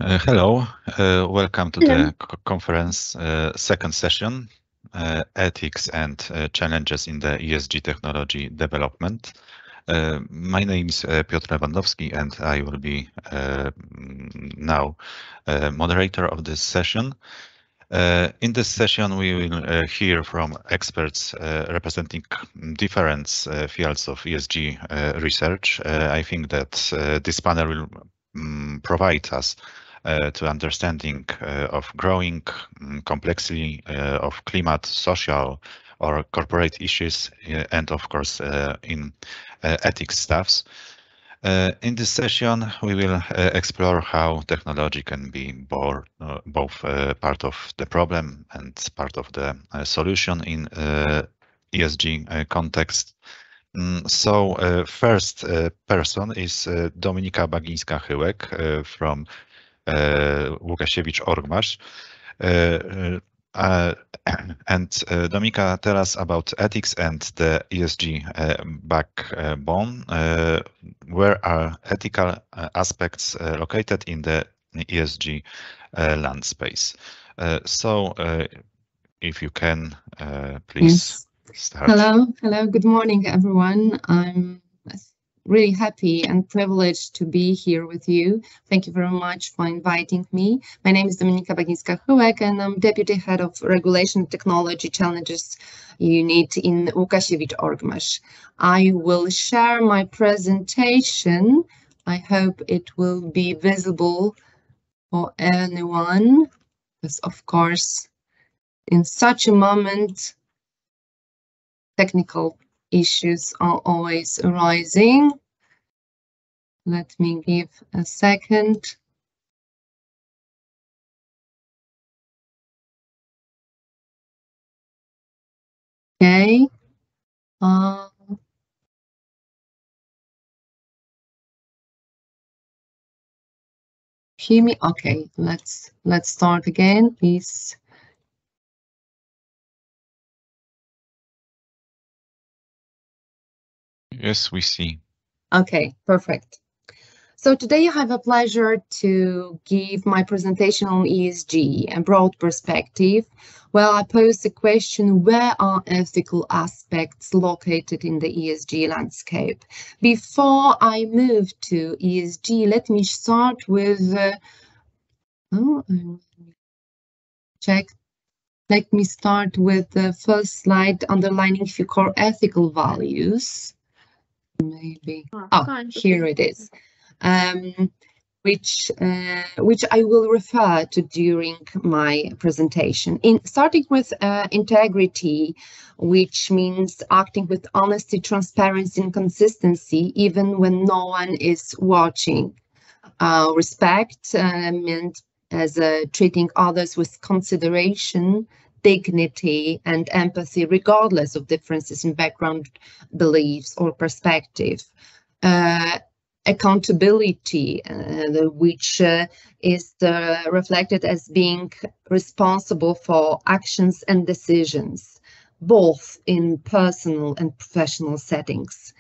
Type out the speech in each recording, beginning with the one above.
Hello, welcome to Hello. the conference second session, Ethics and Challenges in the ESG Technology Development. My name is Piotr Lewandowski and I will be now moderator of this session. In this session, we will hear from experts representing different fields of ESG research. I think that this panel will provide us to understanding of growing complexity of climate, social or corporate issues, and of course in ethics stuffs. In this session, we will explore how technology can be both part of the problem and part of the solution in ESG context. So first person is Dominika Bagińska-Chyłek from Łukasiewicz-Orgmasz. And Dominika, tell us about ethics and the ESG backbone. Where are ethical aspects located in the ESG land space? So if you can, please start. Hello, good morning, everyone. I'm really happy and privileged to be here with you. Thank you very much for inviting me. My name is Dominika Bagińska-Chyłek and I'm Deputy Head of Regulation Technology Challenges Unit in Łukasiewicz-Orgmasz. I will share my presentation. I hope it will be visible for anyone, because of course, in such a moment, technical issues are always arising. Let me give a second. Okay. Hear me? Okay, let's start again, please. Yes, we see. Okay, perfect. So today I have a pleasure to give my presentation on ESG, a broad perspective, where I pose the question, where are ethical aspects located in the ESG landscape? Before I move to ESG, let me start with, Let me start with the first slide underlining a few core ethical values. Maybe, here it is. Which I will refer to during my presentation. Starting with integrity, which means acting with honesty, transparency, and consistency, even when no one is watching. Respect meant as treating others with consideration, dignity, and empathy, regardless of differences in background, beliefs, or perspective. Accountability, which is reflected as being responsible for actions and decisions, both in personal and professional settings.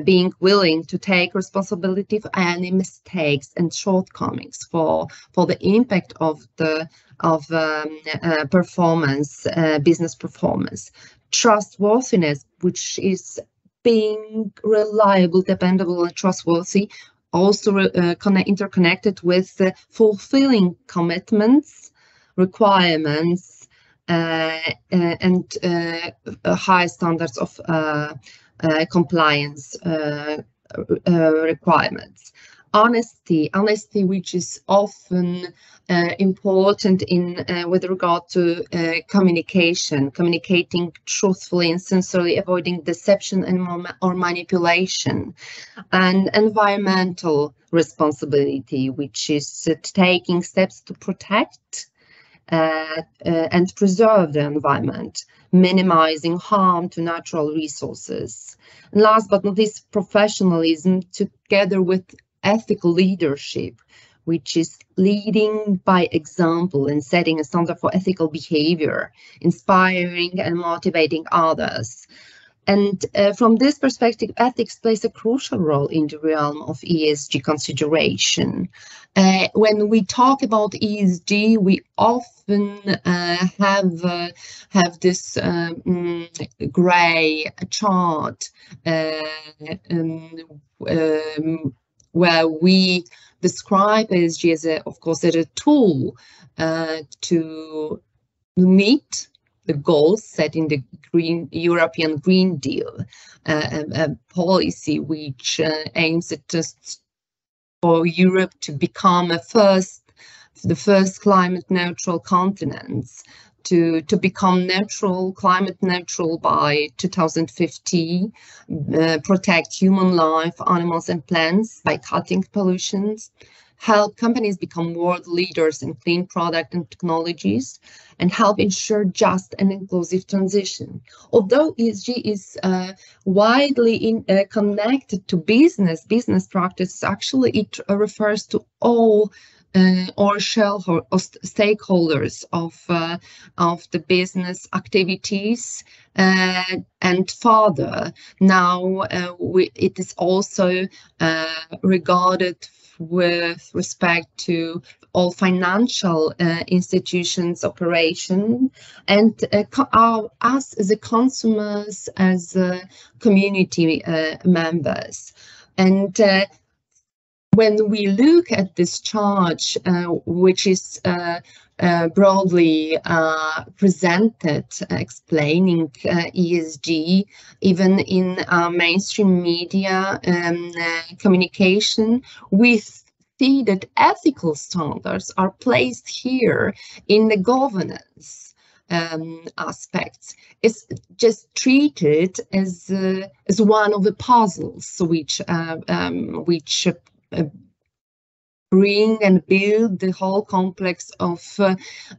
Being willing to take responsibility for any mistakes and shortcomings for the impact of the performance, business performance. Trustworthiness, which is being reliable, dependable, and trustworthy, also interconnected with fulfilling commitments, requirements, and high standards of compliance requirements. Honesty, which is often important in with regard to communicating truthfully and sincerely, avoiding deception or manipulation. And environmental responsibility, which is taking steps to protect and preserve the environment, minimizing harm to natural resources. And last but not least, professionalism, together with ethical leadership, which is leading by example and setting a standard for ethical behavior, inspiring and motivating others. And from this perspective, ethics plays a crucial role in the realm of ESG consideration. When we talk about ESG, we often have this gray chart where we describe ESG as of course, as a tool to meet the goals set in the European Green Deal, a policy which aims at just for Europe to become the first climate neutral continent, to become climate neutral by 2050, protect human life, animals and plants by cutting pollutions, help companies become world leaders in clean product and technologies, and help ensure just and inclusive transition. Although ESG is widely connected to business practice, actually it refers to all stakeholders of the business activities, and further. Now it is also regarded with respect to all financial institutions' operation, and us as a consumers, as community members. And when we look at this chart, which is broadly presented, explaining ESG, even in mainstream media communication, we see that ethical standards are placed here in the governance aspects. It's just treated as one of the puzzles which bring and build the whole complex of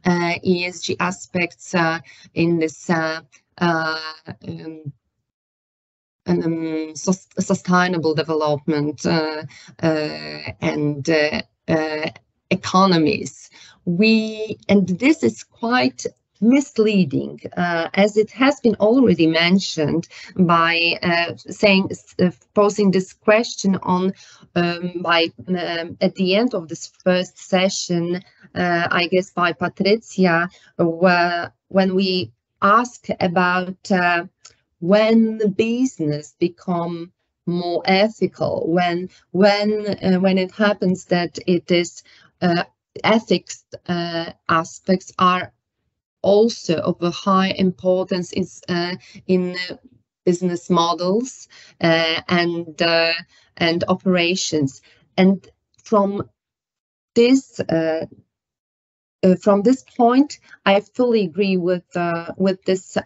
ESG aspects in this sustainable development and economies. And this is quite misleading, as it has been already mentioned by posing this question on at the end of this first session, I guess by Patricia, when we ask about when the business become more ethical, when it happens that it is ethics aspects are also of a high importance in business models and operations. And from this point, I fully agree with this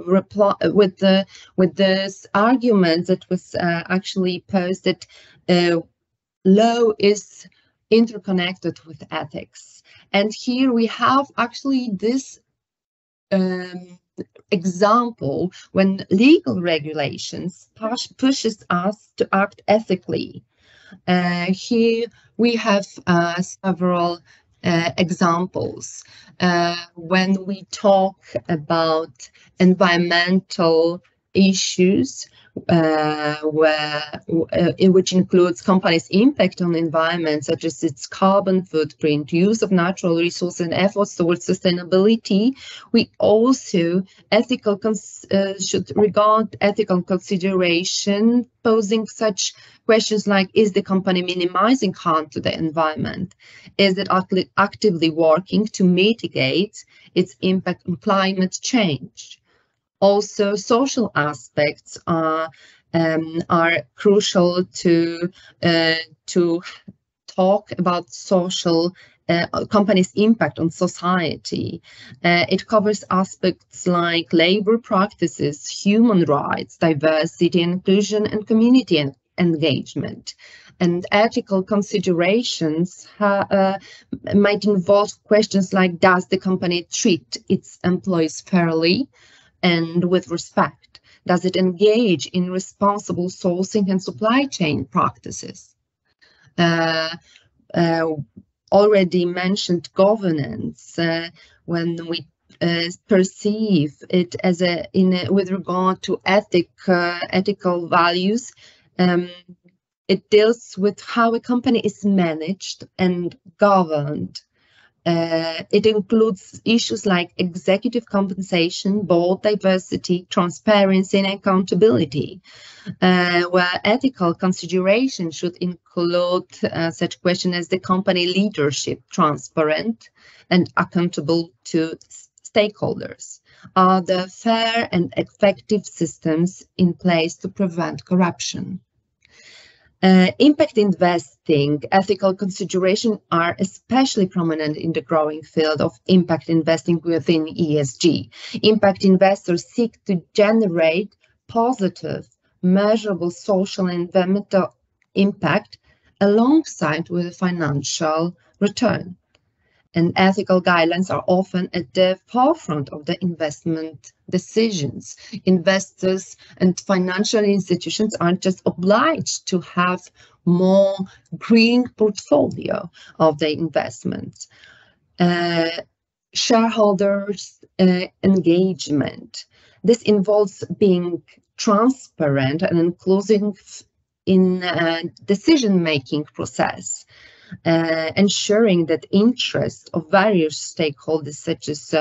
reply, with this argument that was actually posed that law is interconnected with ethics. And here we have actually this example when legal regulations pushes us to act ethically. Here we have several examples. When we talk about environmental issues, which includes companies' impact on the environment, such as its carbon footprint, use of natural resources, and efforts towards sustainability, we also should regard ethical consideration, posing such questions like, is the company minimizing harm to the environment? Is it actively working to mitigate its impact on climate change? Also, social aspects are crucial to talk about social companies' impact on society. It covers aspects like labor practices, human rights, diversity, inclusion, and community engagement. And ethical considerations might involve questions like, does the company treat its employees fairly and with respect? Does it engage in responsible sourcing and supply chain practices? Already mentioned governance. When we perceive it as with regard to ethical values. It deals with how a company is managed and governed. It includes issues like executive compensation, board diversity, transparency, and accountability, where ethical consideration should include such questions as the company leadership transparent and accountable to stakeholders. Are there fair and effective systems in place to prevent corruption? Impact investing, ethical considerations are especially prominent in the growing field of impact investing within ESG. Impact investors seek to generate positive, measurable social and environmental impact alongside with a financial return. And ethical guidelines are often at the forefront of the investment decisions. Investors and financial institutions aren't just obliged to have more green portfolio of their investments. Shareholders engagement. This involves being transparent and inclusive in decision-making process. Ensuring that interests of various stakeholders such as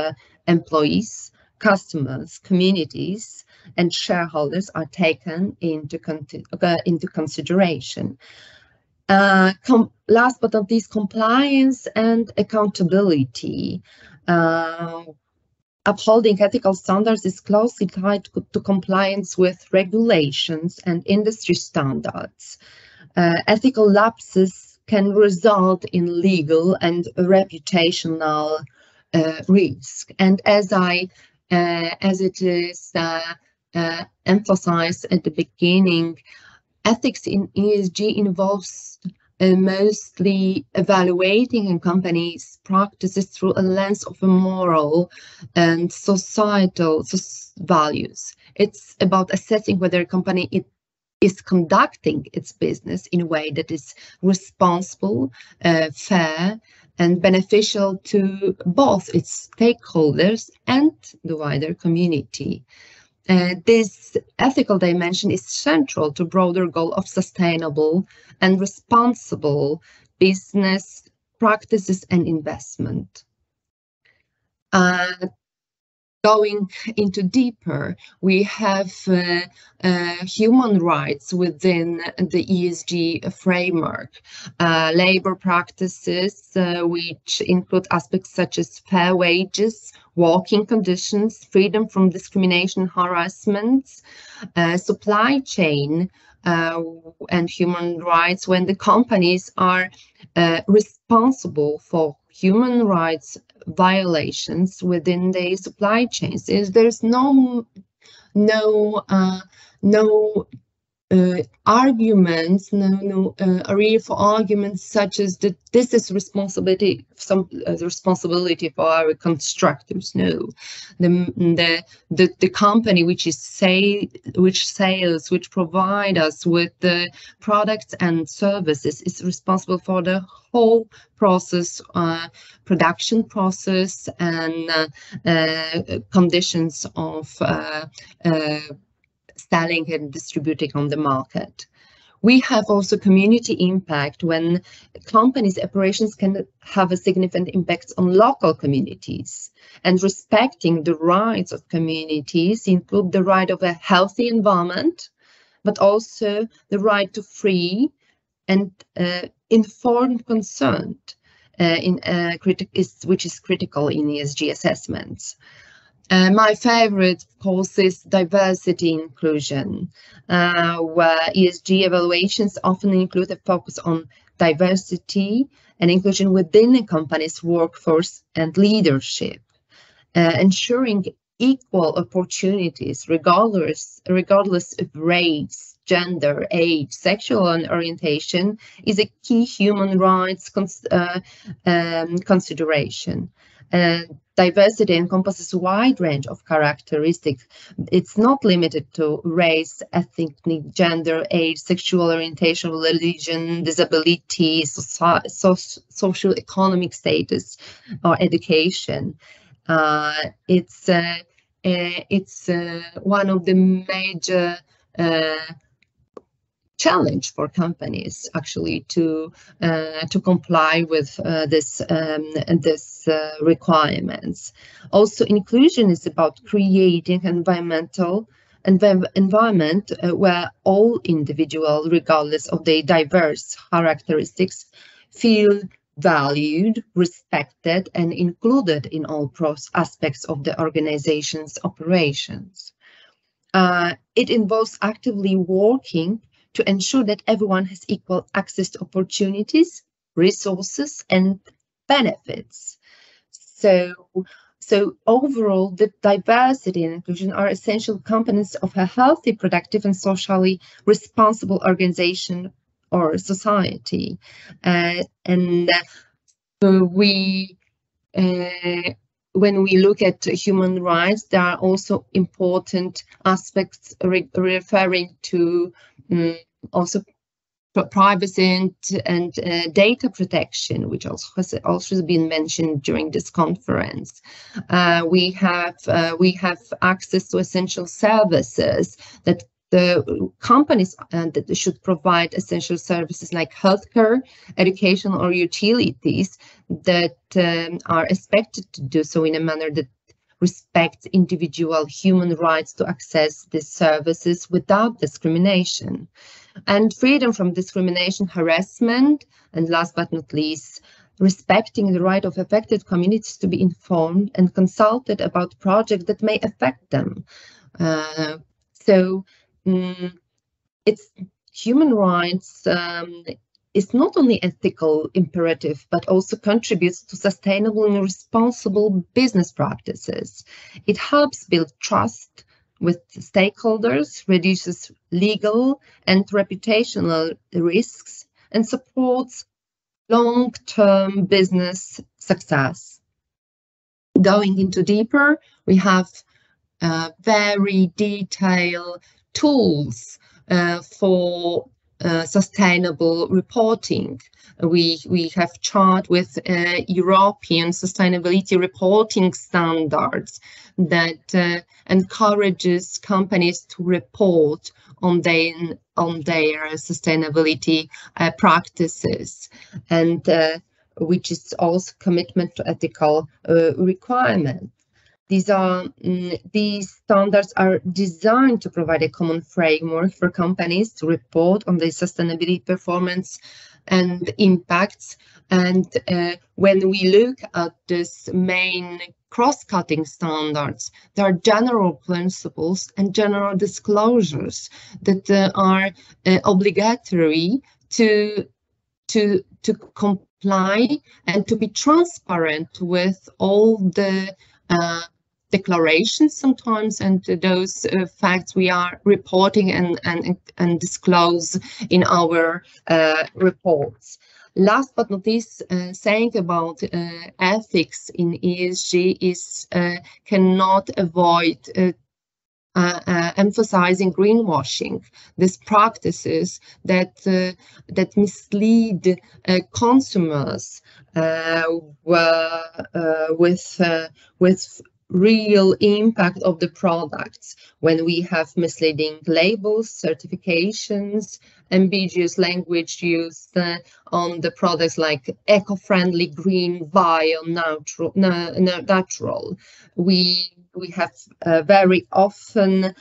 employees, customers, communities, and shareholders are taken into consideration. Last but not least, compliance and accountability. Upholding ethical standards is closely tied to compliance with regulations and industry standards. Ethical lapses can result in legal and reputational risk. And as it is emphasized at the beginning, ethics in ESG involves mostly evaluating a company's practices through a lens of moral and societal values. It's about assessing whether a company is conducting its business in a way that is responsible, fair, and beneficial to both its stakeholders and the wider community. This ethical dimension is central to broader goal of sustainable and responsible business practices and investment. Going into deeper, we have human rights within the ESG framework, labor practices, which include aspects such as fair wages, working conditions, freedom from discrimination, harassment, supply chain, and human rights when the companies are responsible for human rights violations within the supply chains. There's no arguments, area for arguments such as that this is responsibility for our constructors. No, the company which provide us with the products and services is responsible for the whole process, production process, and conditions of selling and distributing on the market. We have also community impact when companies' operations can have a significant impact on local communities. And respecting the rights of communities include the right of a healthy environment, but also the right to free and informed consent, which is critical in ESG assessments. My favorite, of course, is diversity inclusion, where ESG evaluations often include a focus on diversity and inclusion within a company's workforce and leadership, ensuring equal opportunities regardless of race, gender, age, sexual orientation is a key human rights consideration. Diversity encompasses a wide range of characteristics. It's not limited to race, ethnic, gender, age, sexual orientation, religion, disability, social economic status, or education. It's one of the major challenge for companies actually to comply with this requirements. Also, inclusion is about creating environment where all individuals, regardless of their diverse characteristics, feel valued, respected, and included in all aspects of the organization's operations. It involves actively working to ensure that everyone has equal access to opportunities, resources, and benefits. So overall, the diversity and inclusion are essential components of a healthy, productive, and socially responsible organization or society. When we look at human rights, there are also important aspects referring to also privacy and data protection, which also has been mentioned during this conference. We have access to essential services that the companies that should provide essential services like healthcare, education, or utilities that are expected to do so in a manner that respects individual human rights to access these services without discrimination. And freedom from discrimination, harassment, and last but not least, respecting the right of affected communities to be informed and consulted about projects that may affect them. It's human rights is not only ethical imperative, but also contributes to sustainable and responsible business practices. It helps build trust with stakeholders, reduces legal and reputational risks, and supports long-term business success. Going into deeper, we have very detailed tools for sustainable reporting. We have chart with European sustainability reporting standards that encourages companies to report on their sustainability practices, and which is also commitment to ethical requirements. These standards are designed to provide a common framework for companies to report on their sustainability performance and impacts. And when we look at this main cross-cutting standards, there are general principles and general disclosures that are obligatory to comply and to be transparent with all the declarations sometimes and those facts we are reporting and disclose in our reports. Last but not least, saying about ethics in ESG is cannot avoid emphasizing greenwashing, these practices that mislead consumers with real impact of the products, when we have misleading labels, certifications, ambiguous language used on the products like eco-friendly, green, bio, natural. We have very often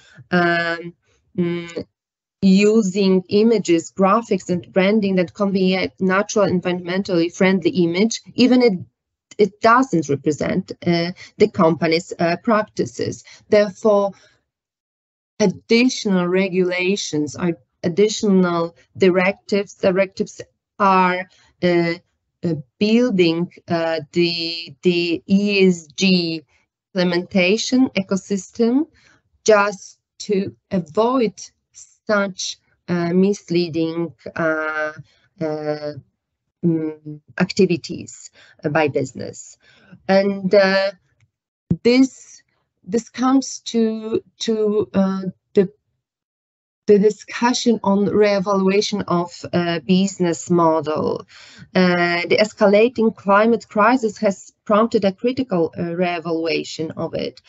using images, graphics, and branding that convey a natural, environmentally friendly image, even if it doesn't represent the company's practices. Therefore, additional regulations or additional directives are building the ESG implementation ecosystem just to avoid such misleading activities by business. And this comes to the the discussion on reevaluation of business model. The escalating climate crisis has prompted a critical reevaluation of it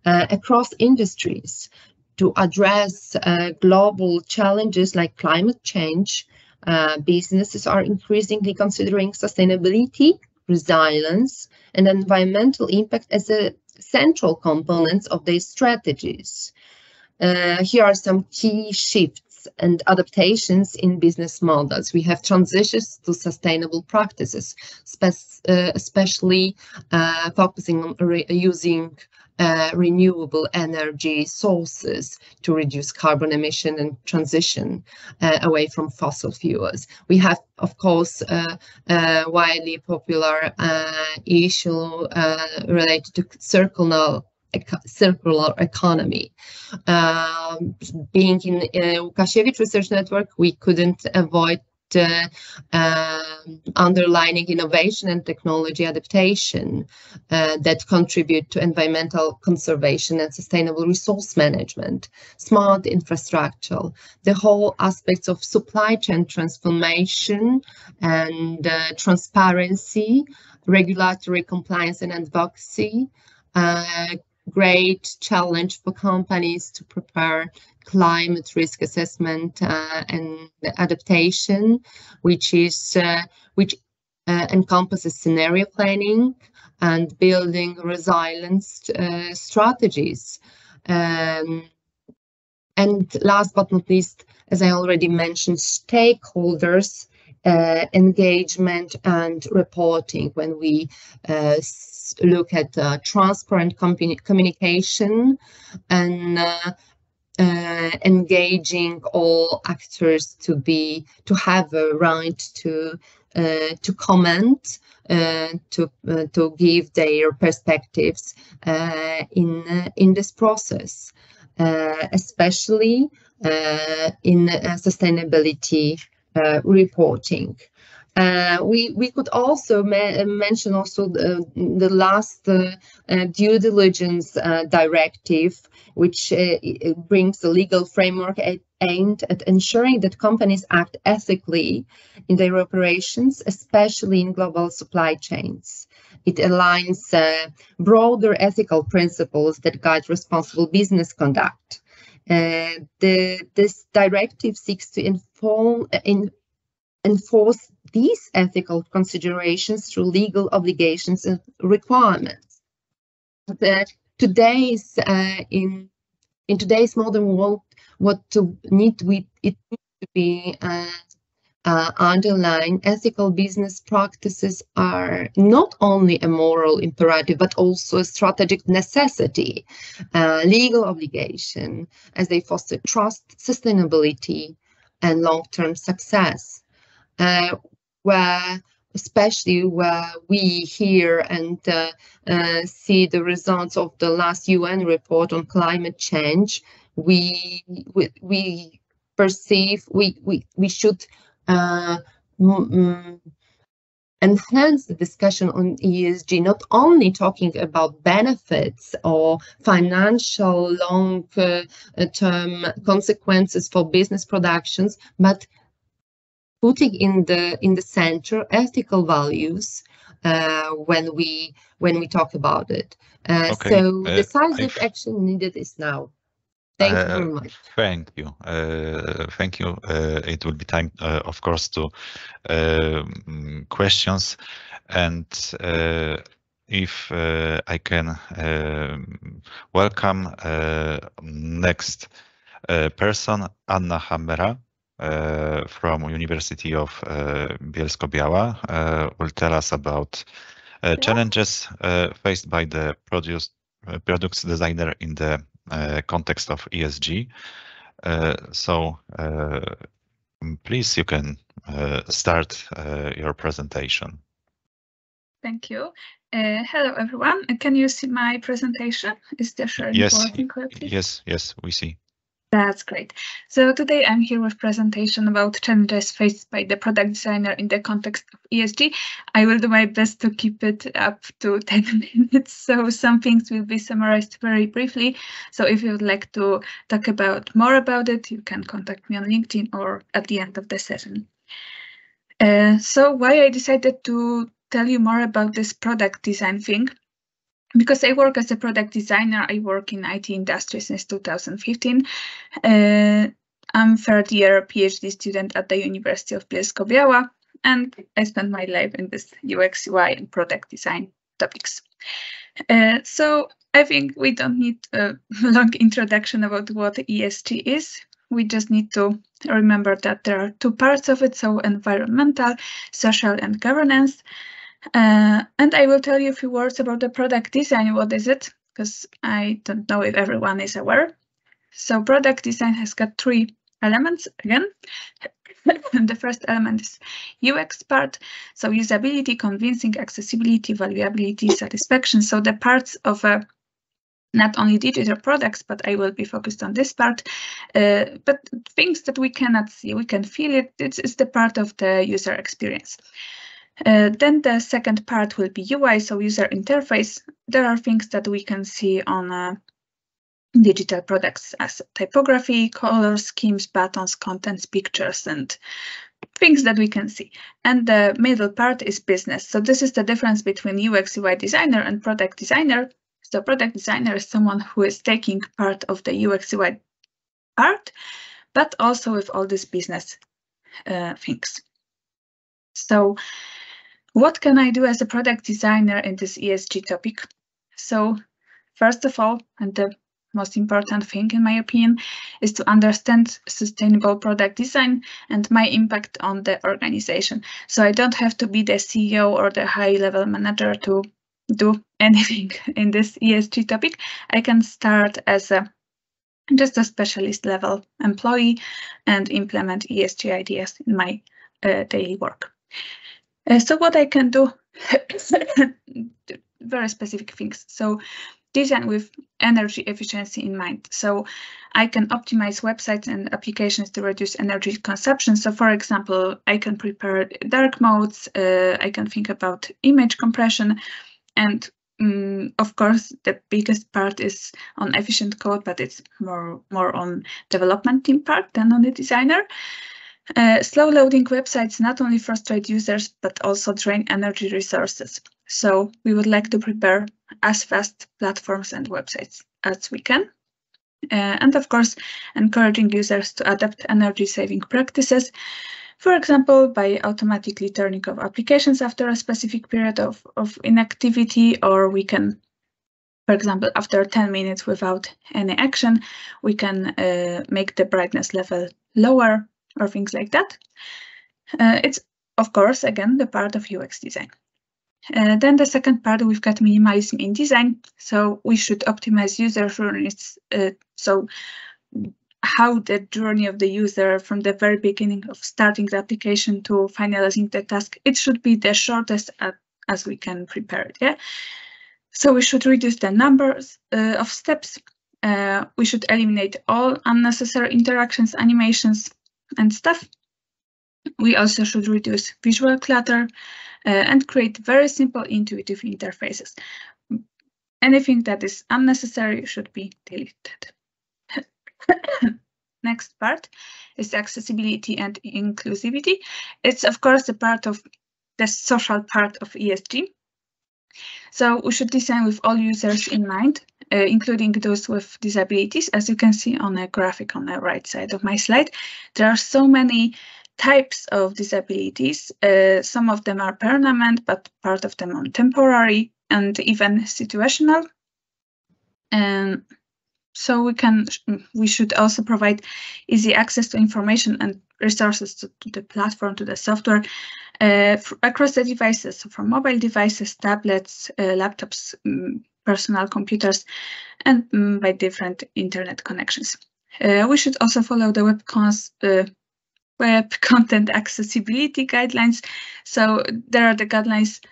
across industries to address global challenges like climate change. Businesses are increasingly considering sustainability, resilience, and environmental impact as a central components of their strategies. Here are some key shifts and adaptations in business models. We have transitions to sustainable practices, especially focusing on using renewable energy sources to reduce carbon emission and transition away from fossil fuels. We have, of course, a widely popular issue related to circular economy. Being in Łukasiewicz Research Network, we couldn't avoid underlining innovation and technology adaptation that contribute to environmental conservation and sustainable resource management, smart infrastructure, the whole aspects of supply chain transformation and transparency, regulatory compliance and advocacy. Great challenge for companies to prepare climate risk assessment and adaptation, which encompasses scenario planning and building resilience strategies. And last but not least, as I already mentioned, stakeholders engagement and reporting when we look at transparent communication and engaging all actors to have a right to comment, to give their perspectives in this process, especially in sustainability reporting. We could also mention also the last due diligence directive, which brings a legal framework aimed at ensuring that companies act ethically in their operations, especially in global supply chains. It aligns broader ethical principles that guide responsible business conduct. This directive seeks to enforce these ethical considerations through legal obligations and requirements. But in today's modern world, it needs to be underlined. Ethical business practices are not only a moral imperative, but also a strategic necessity, legal obligation, as they foster trust, sustainability, and long-term success. Especially where we hear and see the results of the last UN report on climate change, we perceive we should enhance the discussion on ESG, not only talking about benefits or financial long-term consequences for business productions, but putting in the center ethical values when we talk about it. Okay. So decisive action needed is now. Thank you very much. Thank you. Thank you. It will be time, of course, to questions. And if I can welcome next person, Anna Hammera, from University of Bielsko-Biała, will tell us about challenges faced by the products designer in the context of ESG. So please, you can start your presentation. Thank you. Hello, everyone. Can you see my presentation? Is the sharing working correctly? Yes, we see. That's great. So today I'm here with presentation about challenges faced by the product designer in the context of ESG. I will do my best to keep it up to 10 minutes. So some things will be summarized very briefly. So if you would like to talk more about it, you can contact me on LinkedIn or at the end of the session. So why I decided to tell you more about this product design thing? Because I work as a product designer, I work in IT industry since 2015. I'm third year PhD student at the University of Bielsko-Biała, and I spent my life in this UX, UI, and product design topics. So I think we don't need a long introduction about what ESG is. We just need to remember that there are two parts of it, so environmental, social, and governance. And I will tell you a few words about the product design. What is it? Because I don't know if everyone is aware. So product design has got three elements again. The first element is UX part, so usability, convincing, accessibility, valuability, satisfaction. So the parts of not only digital products, but I will be focused on this part. But things that we cannot see, we can feel it. It's the part of the user experience. Then the second part will be UI, so user interface. There are things that we can see on digital products as typography, color schemes, buttons, contents, pictures, and things that we can see. And the middle part is business. So this is the difference between UX, UI designer and product designer. So product designer is someone who is taking part of the UX, UI part, but also with all these business things. So what can I do as a product designer in this ESG topic? So first of all, and the most important thing in my opinion, is to understand sustainable product design and my impact on the organization. So I don't have to be the CEO or the high-level manager to do anything in this ESG topic. I can start as just a specialist level employee and implement ESG ideas in my daily work. So what I can do, very specific things. So design with energy efficiency in mind. So I can optimize websites and applications to reduce energy consumption. So for example, I can prepare dark modes, I can think about image compression, and of course, the biggest part is on efficient code, but it's more on development team part than on the designer. Slow loading websites not only frustrate users, but also drain energy resources. So we would like to prepare as fast platforms and websites as we can. And of course, encouraging users to adapt energy saving practices. For example, by automatically turning off applications after a specific period of inactivity, or we can, for example, after 10 minutes without any action, we can make the brightness level lower, or things like that. It's, of course, again, the part of UX design. Then the second part, we've got minimalism in design. So we should optimize user journeys. So how the journey of the user from the very beginning of starting the application to finalizing the task, it should be the shortest as we can prepare it. Yeah. So we should reduce the numbers of steps. We should eliminate all unnecessary interactions, animations, and stuff. We also should reduce visual clutter and create very simple, intuitive interfaces. Anything that is unnecessary should be deleted. Next part is accessibility and inclusivity. It's of course a part of the social part of ESG. So we should design with all users in mind, including those with disabilities. As you can see on a graphic on the right side of my slide, there are so many types of disabilities. Some of them are permanent, but part of them are temporary and even situational. And so we should also provide easy access to information and resources to the platform, to the software, across the devices, so from mobile devices, tablets, laptops, personal computers, and by different internet connections. We should also follow the web content accessibility guidelines. So there are the guidelines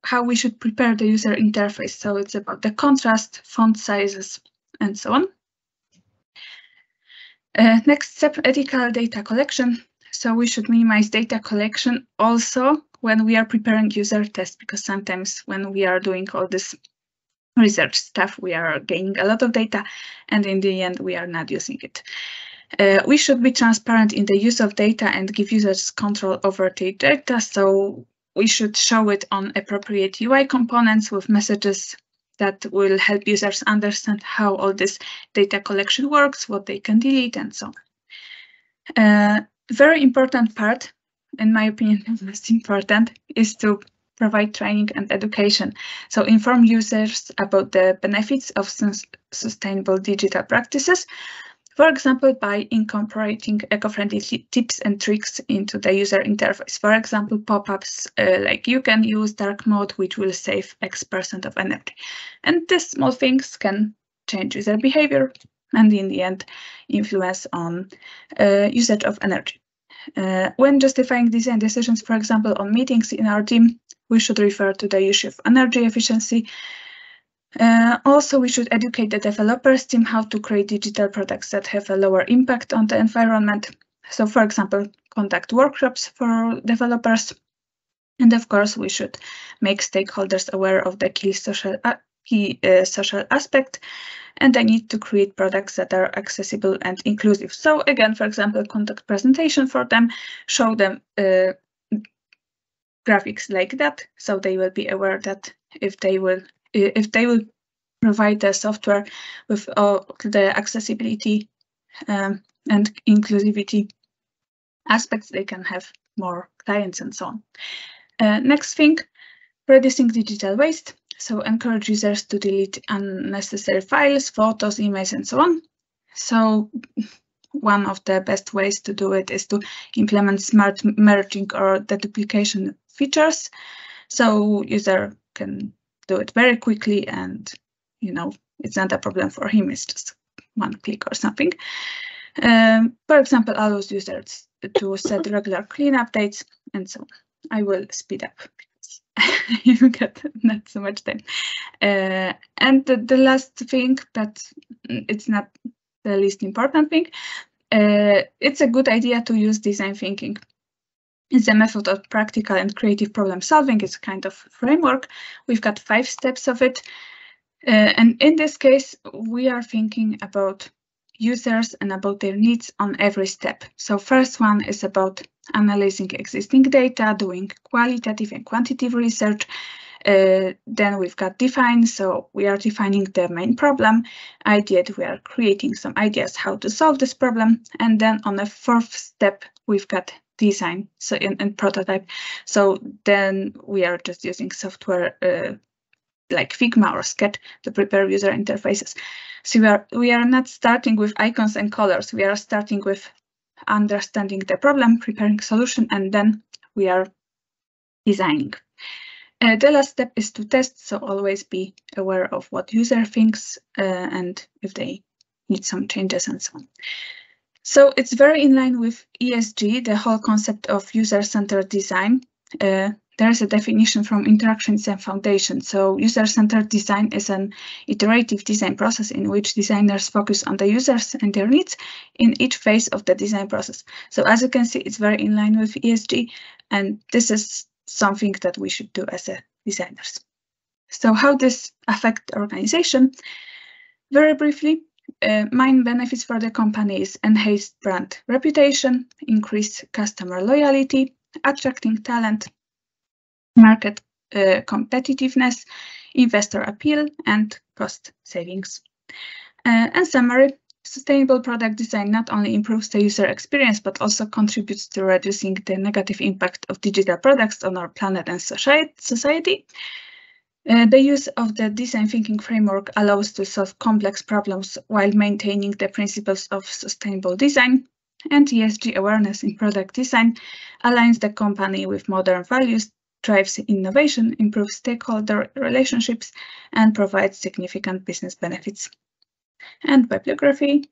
how we should prepare the user interface. So it's about the contrast, font sizes, and so on. Next step, ethical data collection. So we should minimize data collection also when we are preparing user tests, because sometimes when we are doing all this research stuff, we are gaining a lot of data, and in the end, we are not using it. We should be transparent in the use of data and give users control over the data. So we should show it on appropriate UI components with messages that will help users understand how all this data collection works, what they can delete, and so on. Very important part, in my opinion, the most important, is to provide training and education. So inform users about the benefits of sustainable digital practices, for example, by incorporating eco-friendly tips and tricks into the user interface. For example, pop-ups like you can use dark mode, which will save X% of energy. And these small things can change user behavior and in the end influence on usage of energy. When justifying design decisions, for example, on meetings in our team, we should refer to the issue of energy efficiency. Also, we should educate the developers team how to create digital products that have a lower impact on the environment. So, for example, conduct workshops for developers. And of course, we should make stakeholders aware of the key social aspect and the need to create products that are accessible and inclusive. So again, for example, conduct presentation for them, show them graphics like that, so they will be aware that if they will provide the software with all the accessibility and inclusivity aspects, they can have more clients and so on. Next thing, reducing digital waste. So encourage users to delete unnecessary files, photos, emails, and so on. So one of the best ways to do it is to implement smart merging or deduplication features. So user can do it very quickly and, you know, it's not a problem for him, it's just one click or something. For example, allows users to set regular cleanup dates and so on. I will speed up because you've got not so much time. And the last thing, but it's not the least important thing, it's a good idea to use design thinking. It's a method of practical and creative problem solving. It's a kind of framework. We've got 5 steps of it. And in this case, we are thinking about users and about their needs on every step. So first one is about analyzing existing data, doing qualitative and quantitative research. Then we've got define, so we are defining the main problem. Ideate, we are creating some ideas how to solve this problem. And then on the 4th step, we've got design, so in prototype. So then we are just using software like Figma or Sketch to prepare user interfaces. So we are not starting with icons and colors. We are starting with understanding the problem, preparing solution, and then we are designing. The last step is to test, so always be aware of what user thinks and if they need some changes and so on. So it's very in line with ESG, the whole concept of user-centered design. There is a definition from Interaction Design Foundation. So user-centered design is an iterative design process in which designers focus on the users and their needs in each phase of the design process. So as you can see, it's very in line with ESG, and this is something that we should do as designers. So how this affect organization? Very briefly, main benefits for the company is enhanced brand reputation, increased customer loyalty, attracting talent, market competitiveness, investor appeal, and cost savings. And summary, sustainable product design not only improves the user experience, but also contributes to reducing the negative impact of digital products on our planet and society. The use of the design thinking framework allows to solve complex problems while maintaining the principles of sustainable design, and ESG awareness in product design aligns the company with modern values, drives innovation, improves stakeholder relationships, and provides significant business benefits. And bibliography,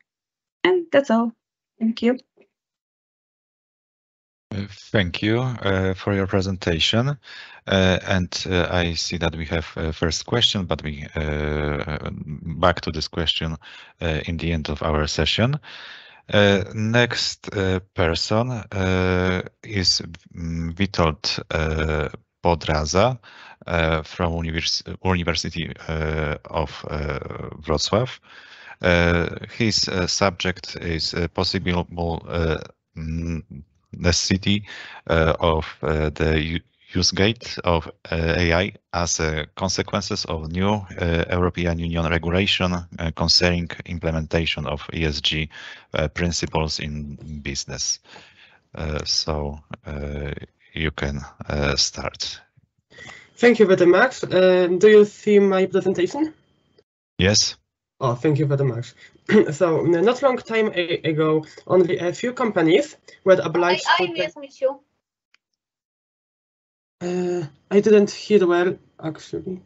and that's all. Thank you. Thank you for your presentation. I see that we have a first question, but we back to this question in the end of our session. Next person is Witold Podraza from University of Wrocław. His subject is possible necessity of the use of AI as consequences of new European Union regulation concerning implementation of ESG principles in business. So you can start. Thank you very much. Do you see my presentation? Yes. Oh, thank you very much. So, not long time ago, only a few companies were obliged to... I didn't hear well, actually.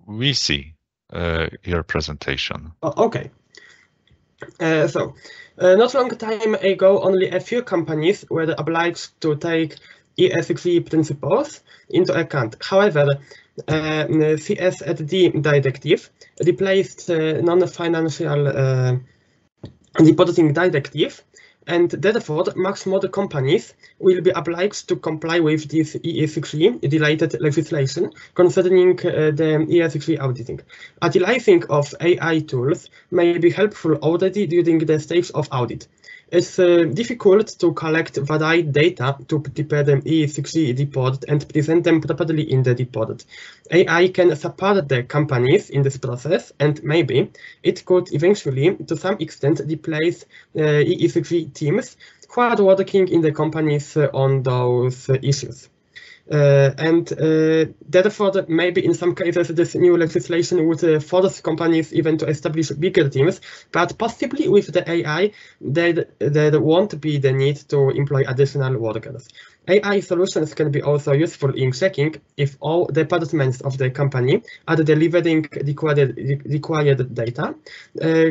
We see your presentation. Oh, okay. Not long time ago, only a few companies were obliged to take ESG principles into account. However, CSRD directive replaced non-financial reporting directive, and therefore much more companies will be obliged to comply with this ESG-related legislation concerning the ESG auditing. Utilizing of AI tools may be helpful already during the stage of audit. It's difficult to collect varied data to prepare the ESG report and present them properly in the report. AI can support the companies in this process, and maybe it could eventually, to some extent, replace ESG teams who are working in the companies on those issues. Therefore, maybe in some cases this new legislation would force companies even to establish bigger teams, but possibly with the AI, there won't be the need to employ additional workers. AI solutions can be also useful in checking if all departments of the company are delivering required data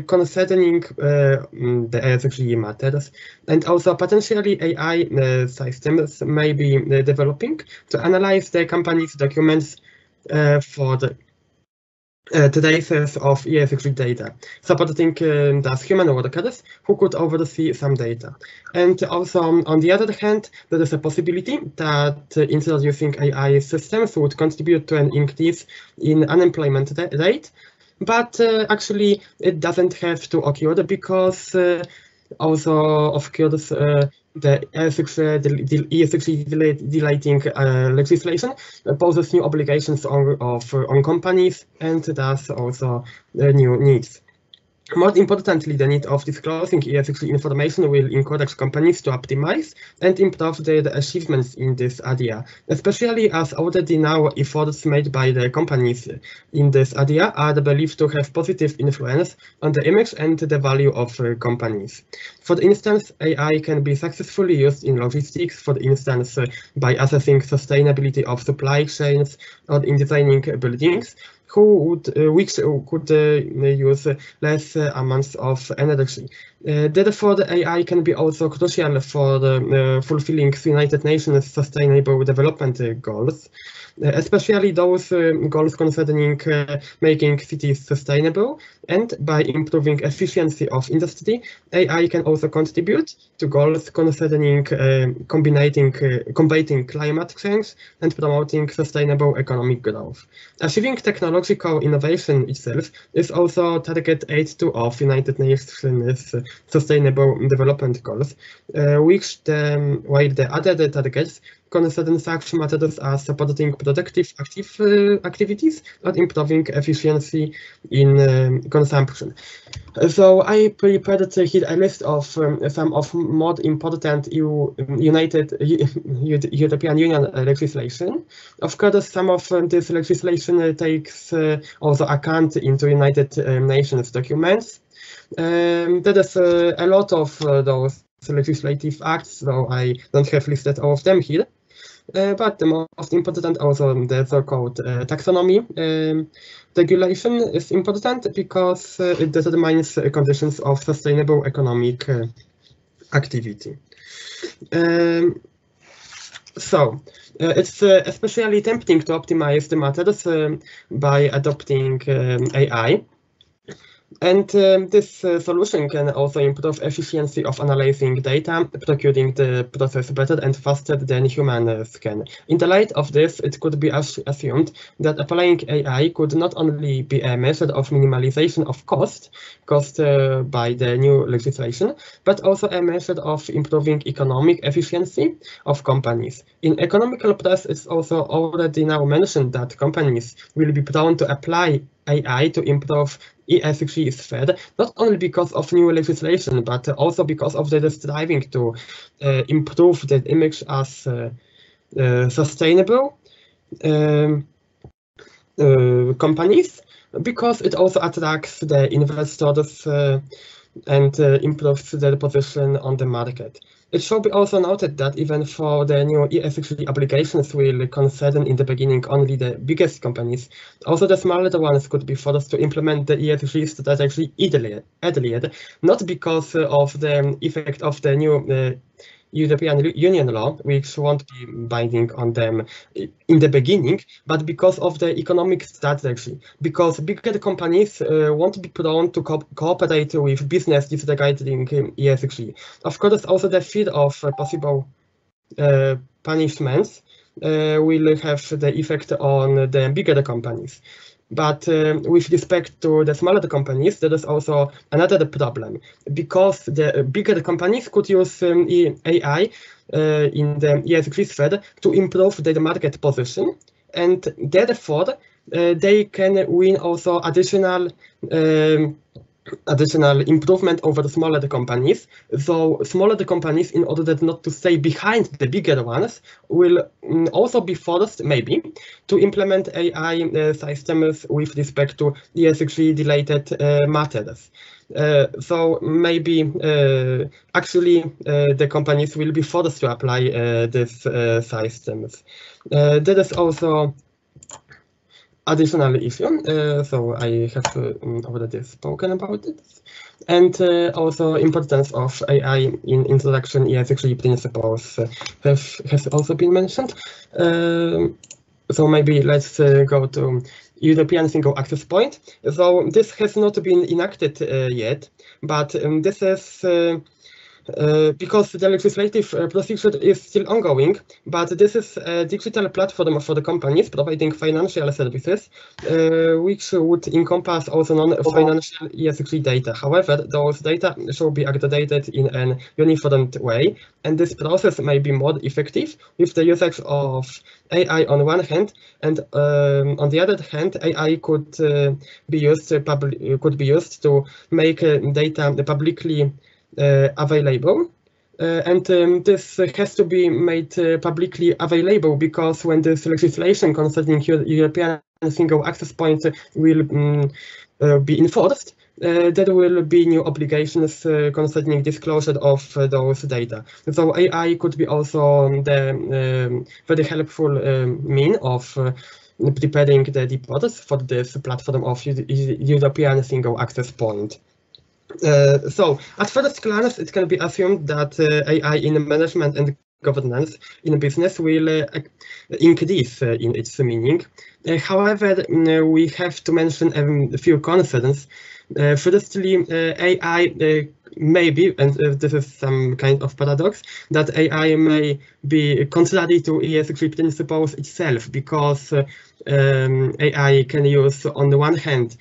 concerning the ESG matters. And also potentially AI systems may be developing to analyze the company's documents for the traces of ESG data, supporting thus human workers who could oversee some data. And also, on the other hand, there is a possibility that introducing AI systems would contribute to an increase in unemployment rate, but actually it doesn't have to occur because also, of course, the ESG-relating legislation poses new obligations on companies and thus also new needs. More importantly, the need of disclosing ESG information will encourage companies to optimize and improve their achievements in this area, especially as already now efforts made by the companies in this area are believed to have positive influence on the image and the value of companies. For instance, AI can be successfully used in logistics, for instance, by assessing sustainability of supply chains or in designing buildings, which could use less amounts of energy. Therefore, the AI can be also crucial for fulfilling United Nations Sustainable Development Goals, especially those goals concerning making cities sustainable. And by improving efficiency of industry, AI can also contribute to goals concerning combating climate change and promoting sustainable economic growth. Achieving technological innovation itself is also target 8.2 of United Nations Sustainable Development Goals, while the other targets concern such matters as supporting productive activities or improving efficiency in consumption. So I prepared here a list of some of more important European Union legislation. Of course, some of this legislation takes also account into United Nations documents. There is a lot of those legislative acts, so I don't have listed all of them here. But the most important also the so-called taxonomy regulation is important because it determines conditions of sustainable economic activity. It's especially tempting to optimize the matters by adopting AI. And this solution can also improve efficiency of analyzing data, procuring the process better and faster than humans can. In the light of this, it could be assumed that applying AI could not only be a measure of minimalization of cost by the new legislation, but also a measure of improving economic efficiency of companies. In economical press, it's also already now mentioned that companies will be prone to apply AI to improve ESG sphere, not only because of new legislation, but also because of the striving to improve the image as sustainable companies, because it also attracts the investors and improves their position on the market. It should be also noted that even for the new ESG applications will concern in the beginning only the biggest companies, also the smaller ones could be forced to implement the ESG strategy earlier, not because of the effect of the new European Union law, which won't be binding on them in the beginning, but because of the economic strategy, because bigger companies won't be prone to cooperate with business disregarding ESG. Of course, also the fear of possible punishments will have the effect on the bigger companies. But with respect to the smaller companies, there is also another problem, because the bigger companies could use AI in the ESG sphere to improve their market position, and therefore they can win also additional improvement over the smaller companies. So smaller companies, in order not to stay behind the bigger ones, will also be forced, maybe, to implement AI systems with respect to ESG-related matters. So maybe actually the companies will be forced to apply these systems. There is also additional issue, so I have already spoken about it, and also importance of AI in introduction ESG principles has also been mentioned. So maybe let's go to European Single Access Point. So this has not been enacted yet, but this is because the legislative procedure is still ongoing, but this is a digital platform for the companies providing financial services, which would encompass also non-financial ESG data. However, those data should be aggregated in an uniform way, and this process may be more effective with the usage of AI on one hand, and on the other hand, AI could be used to make data publicly available, and this has to be made publicly available, because when this legislation concerning European Single Access Point will be enforced, there will be new obligations concerning disclosure of those data. So AI could be also the very helpful mean of preparing the depots for this platform of European Single Access Point. So, at first glance, it can be assumed that AI in management and governance in business will increase in its meaning. However, we have to mention a few concerns. Firstly, AI maybe, and this is some kind of paradox, that AI may be contrary to ESG principles itself, because AI can use, on the one hand,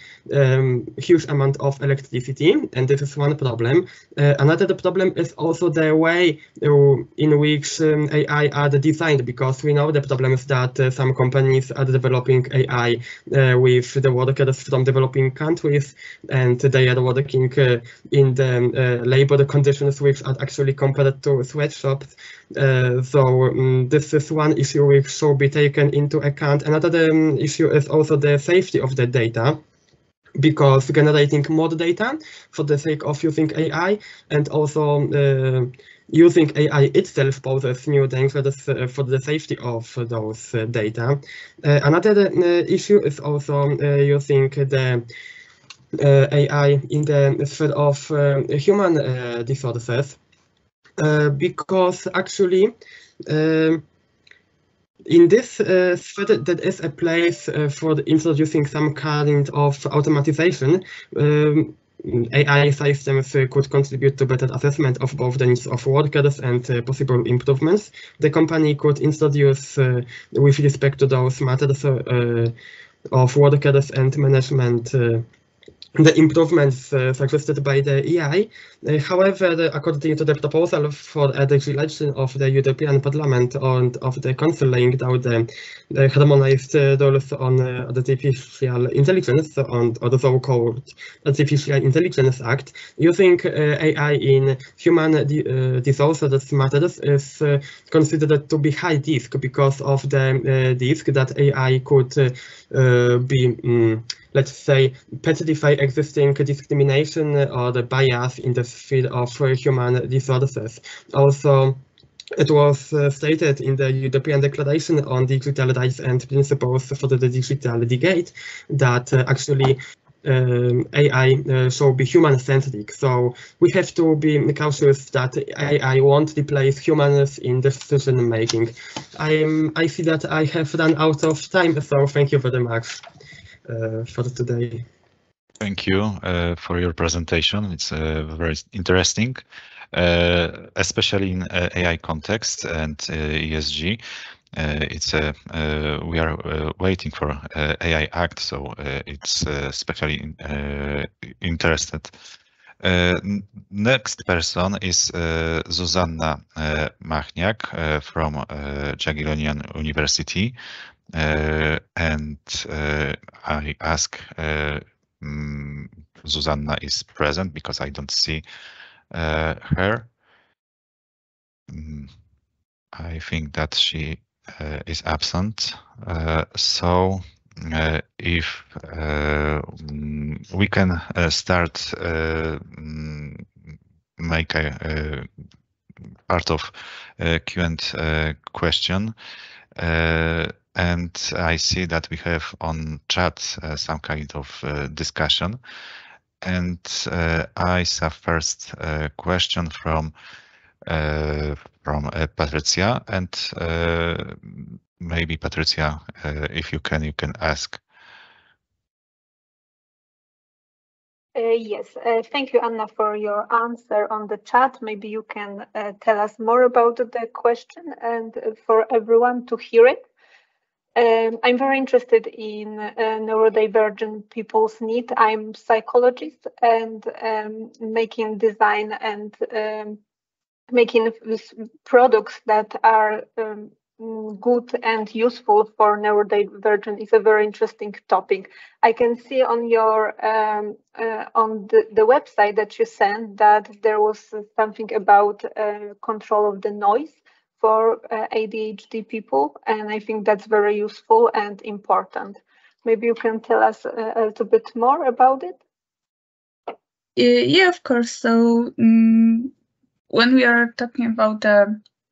huge amount of electricity, and this is one problem. Another problem is also the way in which AI are designed, because we know the problem is that some companies are developing AI with the workers from developing countries, and they are working in the labor conditions which are actually compared to sweatshops. So this is one issue which should be taken into account. Another issue is also the safety of the data, because generating more data for the sake of using AI and also using AI itself poses new dangers for the safety of those data. Another issue is also using the AI in the sphere of human resources, because actually In this thread, there is a place for introducing some kind of automatization. AI systems could contribute to better assessment of both the needs of workers and possible improvements. The company could introduce, with respect to those matters of workers and management, the improvements suggested by the AI. However, according to the proposal for the legislation of the European Parliament and of the Council laying down the harmonized rules on artificial intelligence and or the so-called Artificial Intelligence Act, using AI in human resources matters is considered to be high risk because of the risk that AI could be let's say, petrify existing discrimination or the bias in the field of human resources. Also, it was stated in the European Declaration on Digital Rights and Principles for the Digital Decade that actually AI should be human-centric. So we have to be cautious that AI won't replace humans in decision-making. I see that I have run out of time, so thank you very much for today. Thank you for your presentation. It's very interesting, especially in AI context and ESG. We are waiting for AI Act, so it's especially interested. Next person is Zuzanna Machniak from Jagiellonian University. And I ask Zuzanna is present because I don't see her. I think that she is absent. So if we can start make a part of Q&A question. And I see that we have on chat some kind of discussion. And I saw first question from Patricia, and maybe Patricia, if you can ask. Yes, thank you, Anna, for your answer on the chat. Maybe you can tell us more about the question and for everyone to hear it. I'm very interested in neurodivergent people's needs. I'm a psychologist and making design and making products that are good and useful for neurodivergent is a very interesting topic. I can see on your on the website that you sent that there was something about control of the noise for ADHD people, and I think that's very useful and important. Maybe you can tell us a little bit more about it? Yeah, of course. So when we are talking about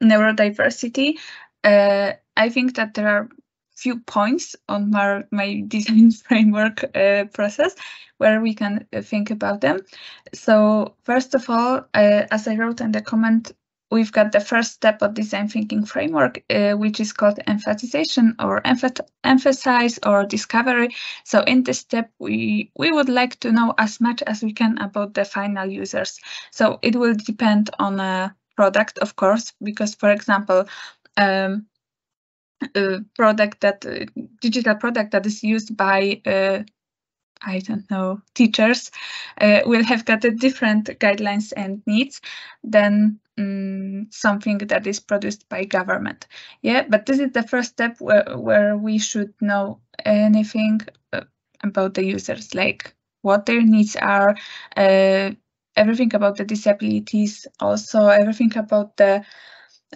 neurodiversity, I think that there are few points on my design framework process where we can think about them. So first of all, as I wrote in the comment, we've got the first step of design thinking framework, which is called emphasization or emphasize or discovery. So in this step, we would like to know as much as we can about the final users. So it will depend on a product, of course, because, for example, digital product that is used by I don't know, teachers will have got a different guidelines and needs than something that is produced by government. Yeah, but this is the first step where we should know anything about the users, like what their needs are, everything about the disabilities, also everything about the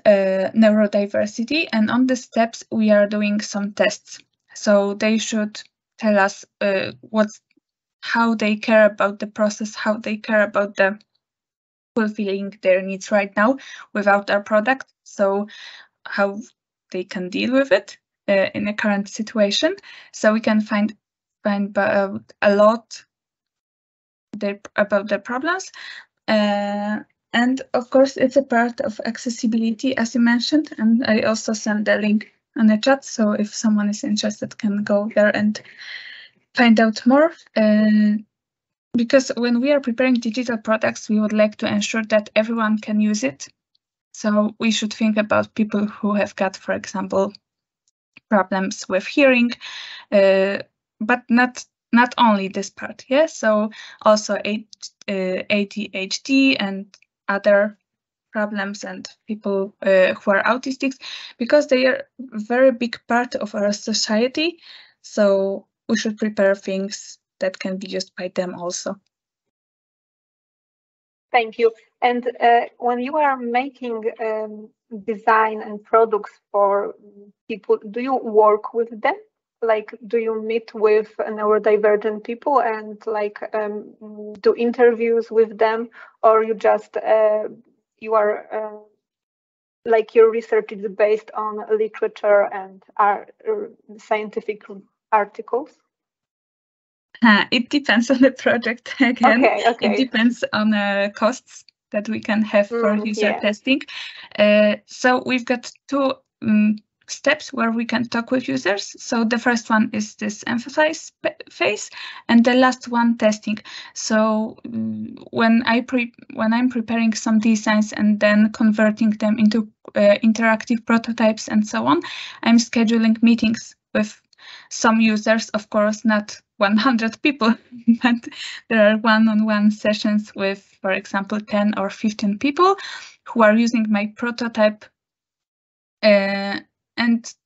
neurodiversity. And on the steps, we are doing some tests. So they should tell us how they care about the process, how they care about the fulfilling their needs right now without our product. So how they can deal with it in the current situation. So we can find out a lot about the problems. And of course, it's a part of accessibility, as you mentioned, and I also sent the link on the chat, so if someone is interested can go there and find out more. Because when we are preparing digital products, we would like to ensure that everyone can use it. So we should think about people who have got, for example, problems with hearing, but not only this part, yeah. So also ADHD and other problems and people who are autistics, because they are a very big part of our society. So we should prepare things that can be used by them also. Thank you. And when you are making design and products for people, do you work with them? Like, do you meet with neurodivergent people and like do interviews with them, or you just you are like your research is based on literature and scientific articles? It depends on the project again. Okay. It depends on costs that we can have for user testing. So we've got two steps where we can talk with users. So the first one is this emphasize phase, and the last one testing. So when I'm preparing some designs and then converting them into interactive prototypes and so on, I'm scheduling meetings with some users, of course, not 100 people, but there are one-on-one sessions with, for example, 10 or 15 people who are using my prototype, and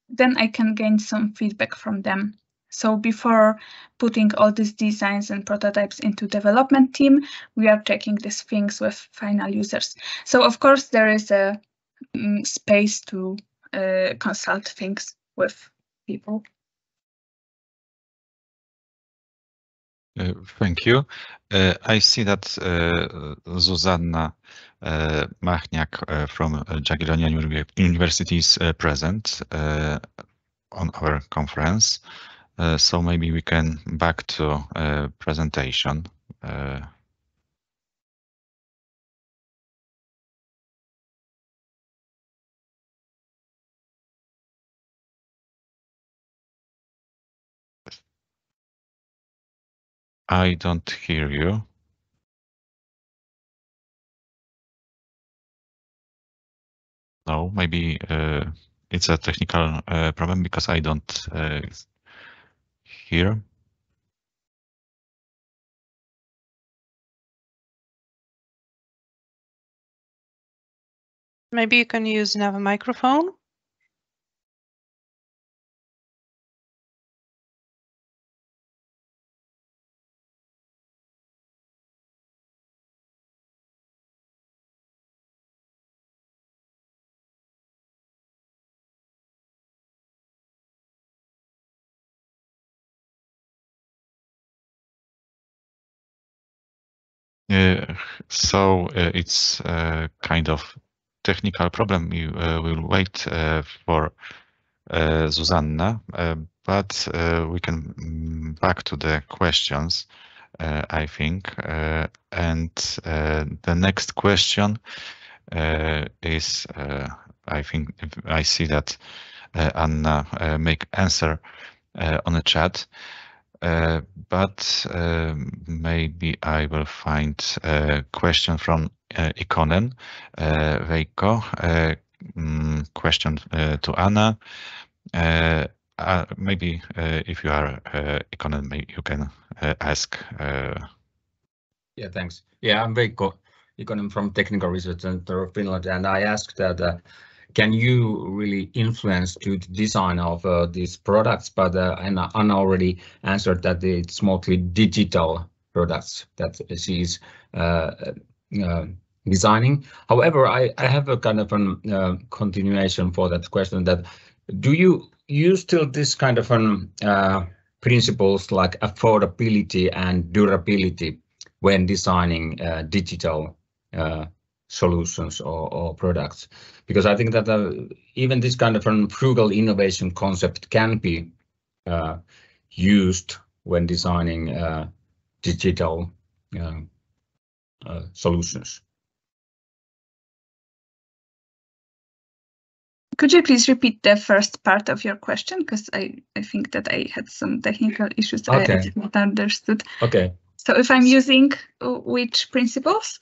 then I can gain some feedback from them. So before putting all these designs and prototypes into development team, we are checking these things with final users. So of course there is a space to consult things with people. Thank you. I see that Zuzanna Machniak from Jagiellonian University is present on our conference. So maybe we can back to presentation. I don't hear you. No, maybe it's a technical problem because I don't hear. Maybe you can use another microphone. So it's kind of technical problem. We will wait for Zuzanna, but we can back to the questions, I think. And the next question is, I think I see that Anna make answer on the chat. But maybe I will find a question from Ikonen, Veiko. Question to Anna. Maybe if you are Ikonen, maybe you can ask. Yeah, thanks. Yeah, I'm Veiko Ikonen from Technical Research Center of Finland, and I asked that can you really influence to the design of these products? But Anna already answered that it's mostly digital products that she's designing. However, I have a kind of a continuation for that question. That do you use still this kind of principles like affordability and durability when designing digital solutions or products? Because I think that even this kind of frugal innovation concept can be used when designing digital solutions. Could you please repeat the first part of your question? Because I think that I had some technical issues. Okay. I did not understood. Okay. So if I'm using which principles?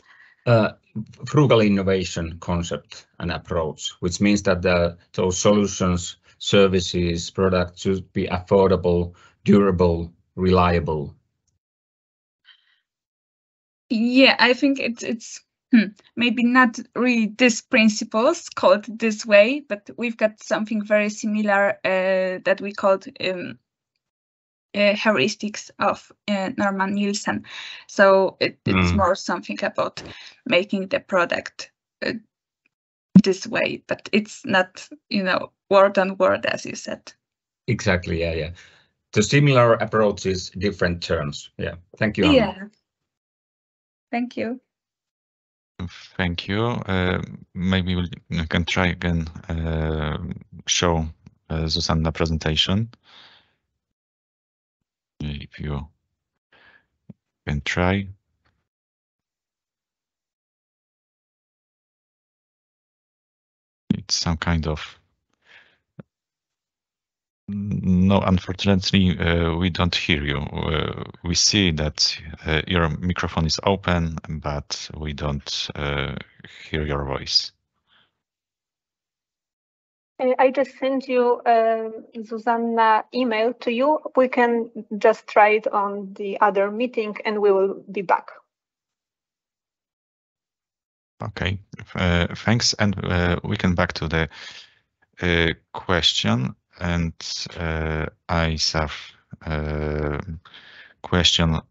Frugal innovation concept and approach, which means that those solutions, services, products should be affordable, durable, reliable. Yeah, I think it's maybe not really these principles called this way, but we've got something very similar that we called heuristics of Norman Nielsen. So it's more something about making the product this way, but it's not, word on word, as you said. Exactly. Yeah. The similar approaches, different terms. Yeah. Thank you, Anna. Yeah. Thank you. Thank you. Maybe we can try again, show Zuzanna presentation. If you can try. It's some kind of... No, unfortunately, we don't hear you. We see that your microphone is open, but we don't hear your voice. I just sent you Zuzanna email to you. We can just try it on the other meeting and we will be back. Okay, thanks. And we can back to the question. And I have question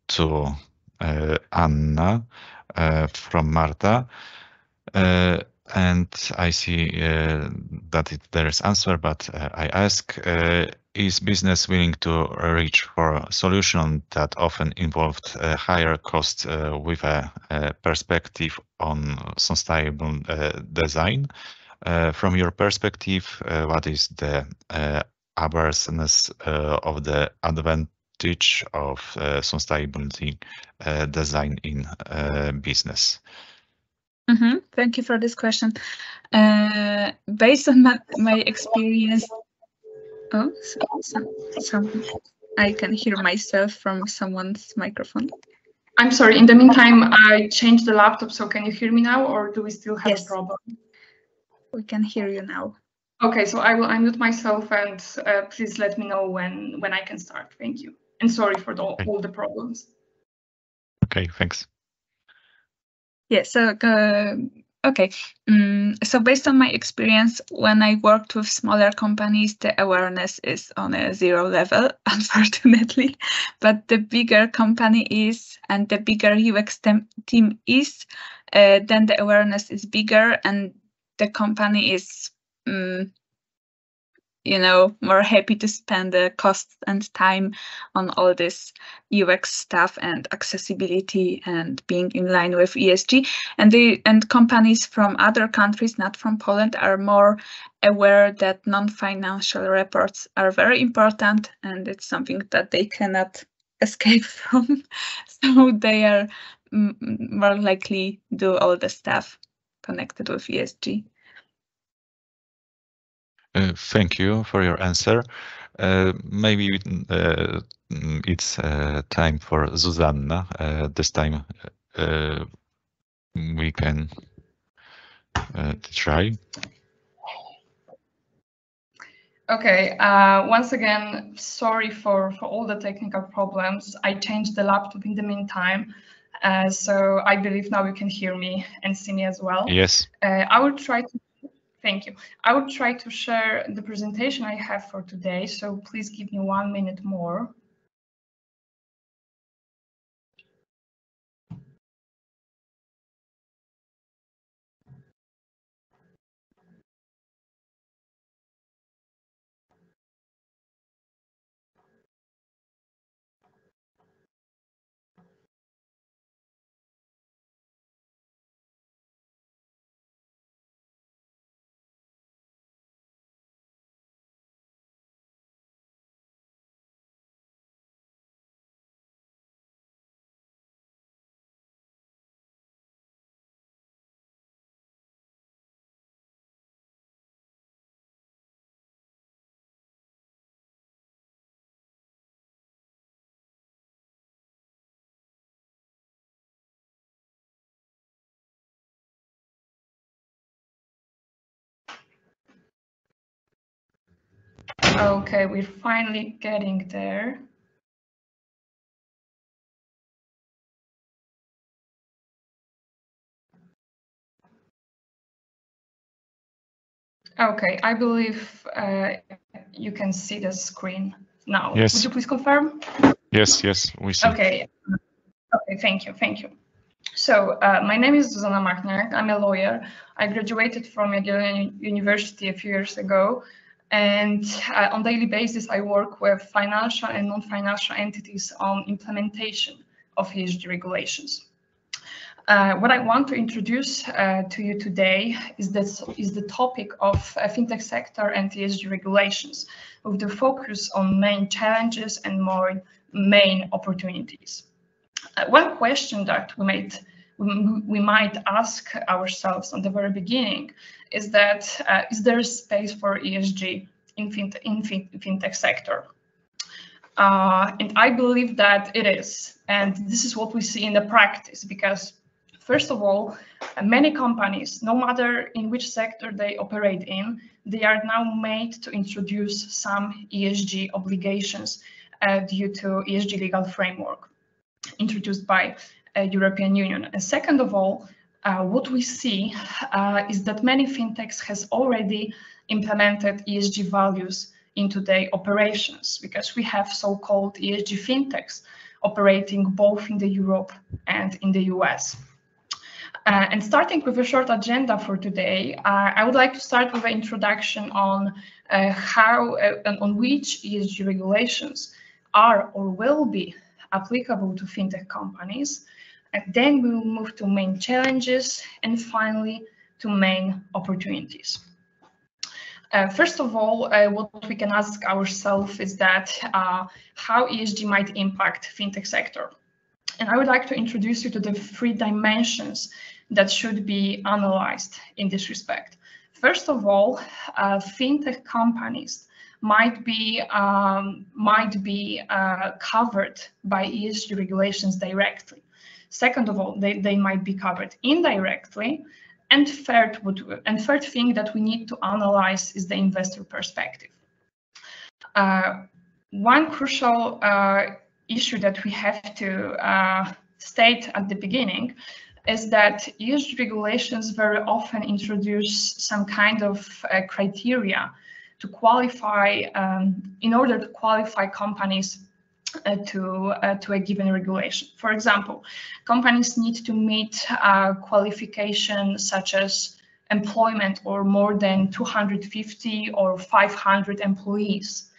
to Anna from Marta. And I see that there is answer, but I ask, is business willing to reach for a solution that often involved higher costs with a perspective on sustainable design? From your perspective, what is the awareness of the advantage of sustainability design in business? Thank you for this question. Based on my experience, I can hear myself from someone's microphone. I'm sorry, in the meantime, I changed the laptop, so can you hear me now, or do we still have a problem? We can hear you now. Okay, so I will unmute myself and please let me know when I can start. Thank you. And sorry for all the problems. Okay, thanks. Yeah, so okay. So based on my experience, when I worked with smaller companies, the awareness is on a 0 level, unfortunately. But the bigger company is, and the bigger UX team is, then the awareness is bigger, and the company is, more happy to spend the cost and time on all this UX stuff and accessibility and being in line with ESG. And companies from other countries, not from Poland, are more aware that non-financial reports are very important, and it's something that they cannot escape from. So they are more likely do all the stuff connected with ESG. Thank you for your answer. Maybe it's time for Zuzanna. This time we can try. Okay, once again, sorry for all the technical problems. I changed the laptop in the meantime, so I believe now you can hear me and see me as well. Yes. I will try to. Thank you. I will try to share the presentation I have for today, so please give me 1 minute more. Okay, we're finally getting there. Okay, I believe you can see the screen now. Yes. Would you please confirm? Yes, we see. Okay. Okay, thank you. So my name is Zuzanna Machniak. I'm a lawyer. I graduated from Jagiellonian University a few years ago, and on a daily basis I work with financial and non-financial entities on implementation of ESG regulations. What I want to introduce to you today is the topic of fintech sector and ESG regulations, with the focus on main challenges and more main opportunities. One question that we might ask ourselves on the very beginning is that is there space for ESG in fintech sector? And I believe that it is, and this is what we see in the practice, because first of all, many companies, no matter in which sector they operate in, they are now made to introduce some ESG obligations due to ESG legal framework introduced by European Union. And second of all, what we see is that many fintechs has already implemented ESG values into their operations, because we have so-called ESG fintechs operating both in the Europe and in the US. And starting with a short agenda for today, I would like to start with an introduction on how and on which ESG regulations are or will be applicable to fintech companies. And then we will move to main challenges and finally to main opportunities. First of all, what we can ask ourselves is that how ESG might impact fintech sector. And I would like to introduce you to the 3 dimensions that should be analyzed in this respect. First of all, fintech companies might be covered by ESG regulations directly. Second of all, they might be covered indirectly. And third thing that we need to analyze is the investor perspective. One crucial issue that we have to state at the beginning is that ESG regulations very often introduce some kind of criteria to qualify, in order to qualify companies to a given regulation. For example, companies need to meet qualifications such as employment or more than 250 or 500 employees.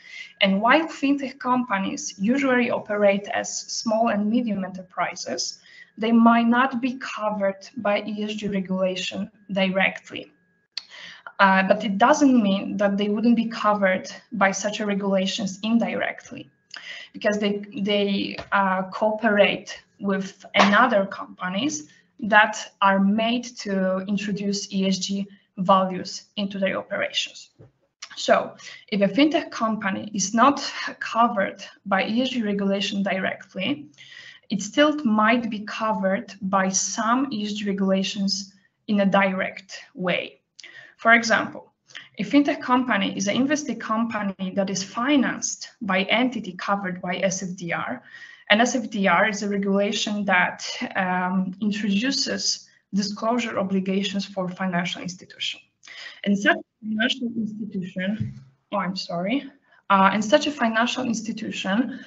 And while fintech companies usually operate as small and medium enterprises, they might not be covered by ESG regulation directly. But it doesn't mean that they wouldn't be covered by such a regulations indirectly, because they cooperate with another companies that are made to introduce ESG values into their operations. So if a fintech company is not covered by ESG regulation directly, it still might be covered by some ESG regulations in a direct way. For example, a fintech company is an investing company that is financed by entity covered by SFDR, and SFDR is a regulation that introduces disclosure obligations for financial institution. And such a financial institution, and such a financial institution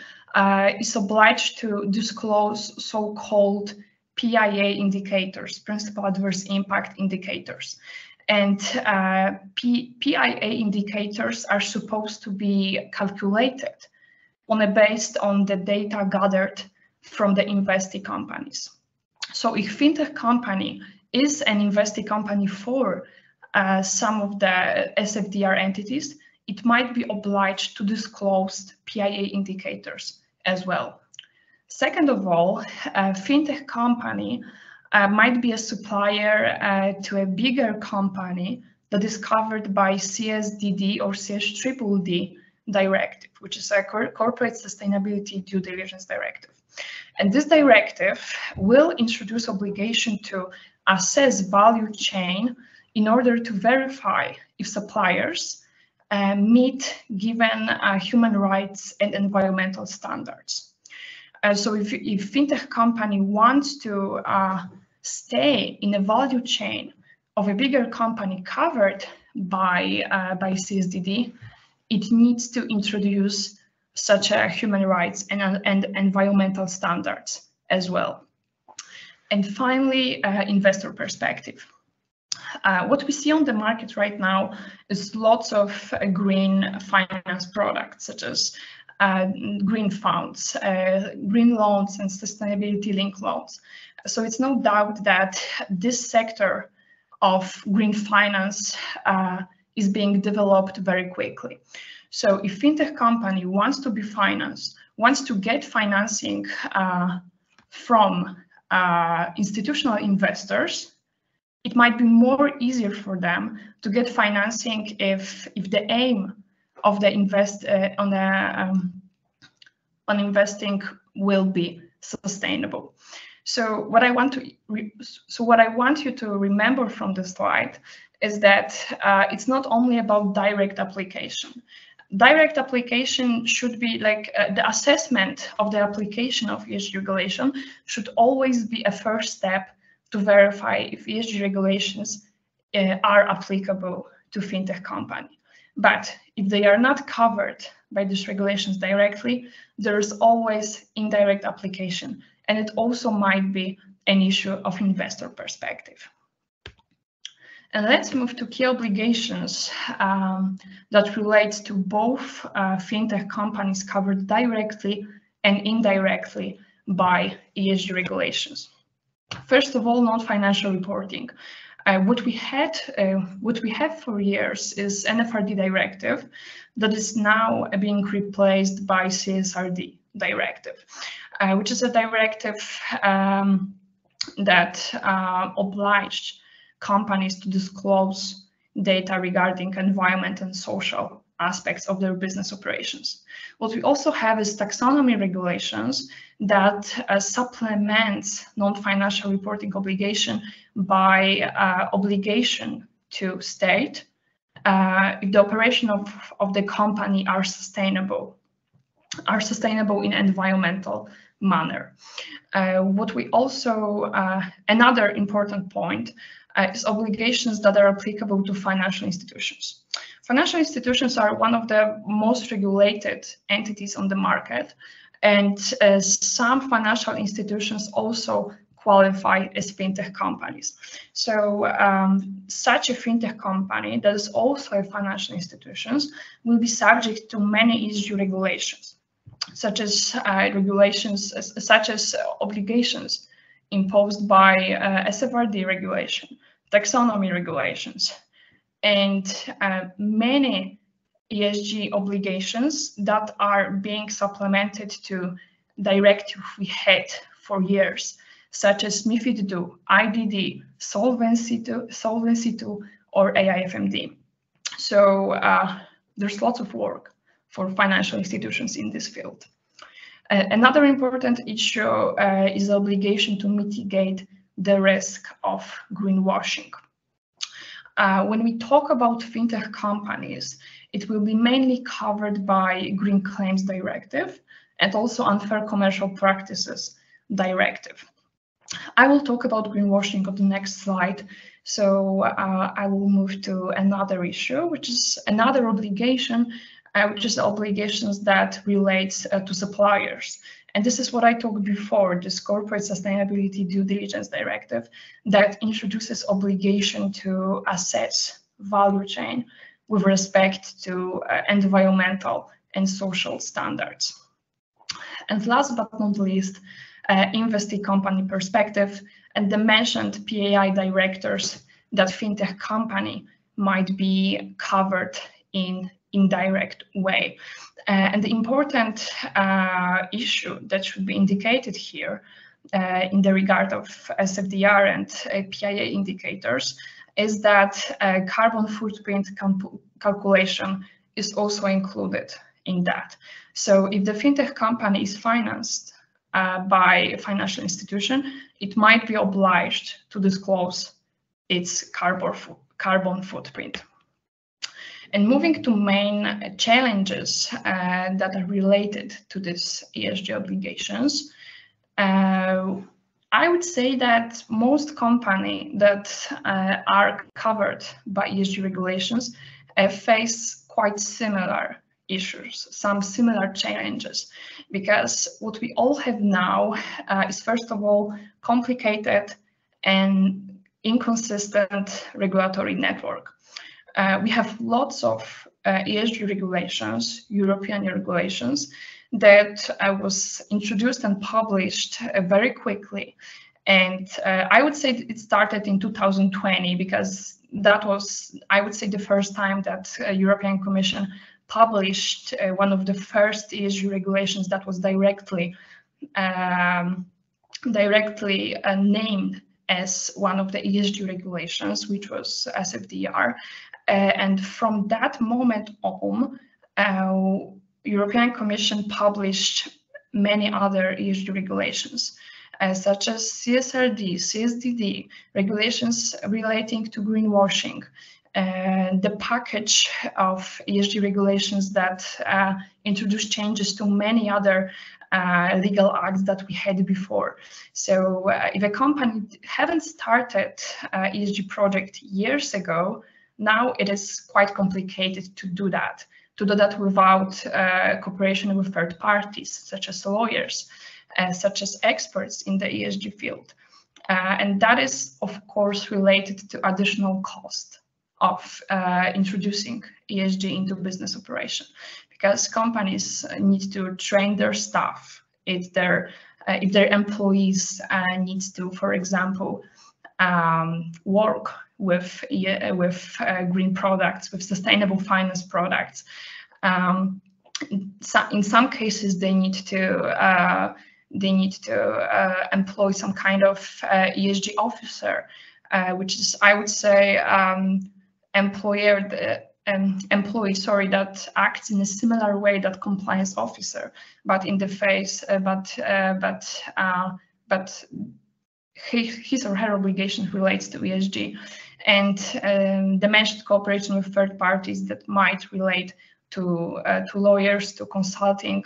is obliged to disclose so-called PIA indicators, principal adverse impact indicators. And PIA indicators are supposed to be calculated based on the data gathered from the investee companies. So if fintech company is an investee company for some of the SFDR entities, it might be obliged to disclose PIA indicators as well. Second of all, a fintech company might be a supplier to a bigger company that is covered by CSDD or CSDDD directive, which is a corporate sustainability due diligence directive. And this directive will introduce obligation to assess value chain in order to verify if suppliers meet given human rights and environmental standards. So if fintech company wants to stay in a value chain of a bigger company covered by CSDD, it needs to introduce such a human rights and environmental standards as well. And finally, investor perspective. What we see on the market right now is lots of green finance products, such as green funds, green loans, and sustainability-linked loans. So it's no doubt that this sector of green finance is being developed very quickly. So if fintech company wants to be financed, wants to get financing from institutional investors, it might be more easier for them to get financing if the aim of the on investing will be sustainable. So what I want you to remember from this slide is that it's not only about direct application. Direct application should be like the assessment of the application of ESG regulation should always be a first step to verify if ESG regulations are applicable to fintech company. But if they are not covered by these regulations directly, there's always indirect application, and it also might be an issue of investor perspective. And let's move to key obligations that relates to both fintech companies covered directly and indirectly by ESG regulations. First of all, non-financial reporting. What we have for years is NFRD directive that is now being replaced by CSRD directive, which is a directive that obliged companies to disclose data regarding environment and social aspects of their business operations. What we also have is taxonomy regulations that supplements non-financial reporting obligation by obligation to state if the operation of the company are sustainable in environmental manner. What we also, another important point is obligations that are applicable to financial institutions. Financial institutions are one of the most regulated entities on the market, and some financial institutions also qualify as fintech companies. So such a fintech company that is also a financial institution will be subject to many ESG regulations, such as obligations imposed by SFRD regulation, taxonomy regulations, and many ESG obligations that are being supplemented to directive we had for years, such as MiFID II, IDD, Solvency II, or AIFMD. So there's lots of work for financial institutions in this field. Another important issue is the obligation to mitigate the risk of greenwashing. When we talk about fintech companies, it will be mainly covered by Green Claims Directive and also Unfair Commercial Practices Directive. I will talk about greenwashing on the next slide, so I will move to another issue, which is another obligation, which is obligations that relates to suppliers. And this is what I talked before, this Corporate Sustainability Due Diligence Directive that introduces obligation to assess value chain with respect to environmental and social standards. And last but not least, investee company perspective and the mentioned PAI directors that fintech company might be covered in indirect way. And the important issue that should be indicated here in the regard of SFDR and PIA indicators is that carbon footprint calculation is also included in that. So if the fintech company is financed by a financial institution, it might be obliged to disclose its carbon footprint. And moving to main challenges that are related to these ESG obligations, I would say that most companies that are covered by ESG regulations face quite similar issues, some similar challenges, because what we all have now is, first of all, complicated and inconsistent regulatory network. We have lots of ESG regulations, European regulations, that was introduced and published very quickly. And I would say it started in 2020, because that was, I would say, the first time that European Commission published one of the first ESG regulations that was directly named as one of the ESG regulations, which was SFDR. And from that moment on, European Commission published many other ESG regulations, such as CSRD, CSDD, regulations relating to greenwashing, the package of ESG regulations that introduced changes to many other legal acts that we had before. So if a company hadn't started ESG project years ago, now it is quite complicated to do that without cooperation with third parties, such as lawyers, such as experts in the ESG field. And that is, of course, related to additional cost of introducing ESG into business operation, because companies need to train their staff. If their employees need to, for example, work with green products, with sustainable finance products. In some cases, they need to employ some kind of ESG officer, which is, I would say, employee that acts in a similar way that compliance officer, but in the face, but his or her obligation relates to ESG, and the mentioned cooperation with third parties that might relate to lawyers, to consulting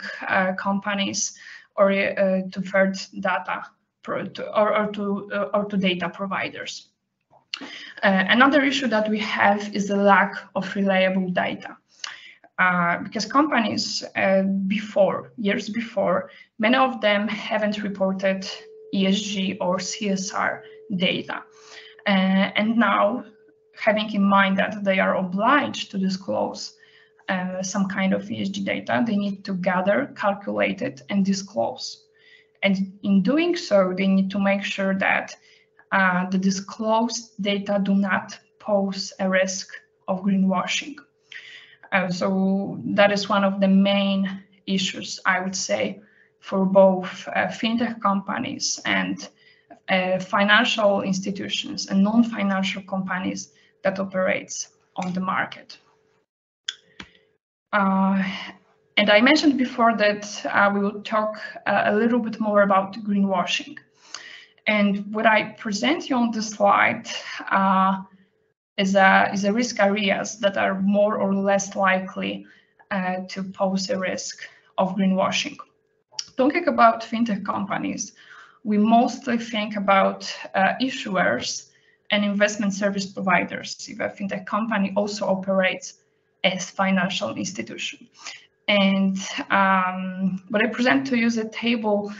companies, or to third data or to data providers. Another issue that we have is the lack of reliable data, because companies years before, many of them haven't reported ESG or CSR data. And now, having in mind that they are obliged to disclose some kind of ESG data, they need to gather, calculate it, and disclose. And in doing so, they need to make sure that the disclosed data do not pose a risk of greenwashing. So that is one of the main issues, I would say, for both fintech companies and financial institutions and non-financial companies that operates on the market. And I mentioned before that we will talk a little bit more about greenwashing. And what I present you on this slide is a risk areas that are more or less likely to pose a risk of greenwashing. Talking about fintech companies, we mostly think about issuers and investment service providers, if a fintech company also operates as financial institution. And what I present to you is a table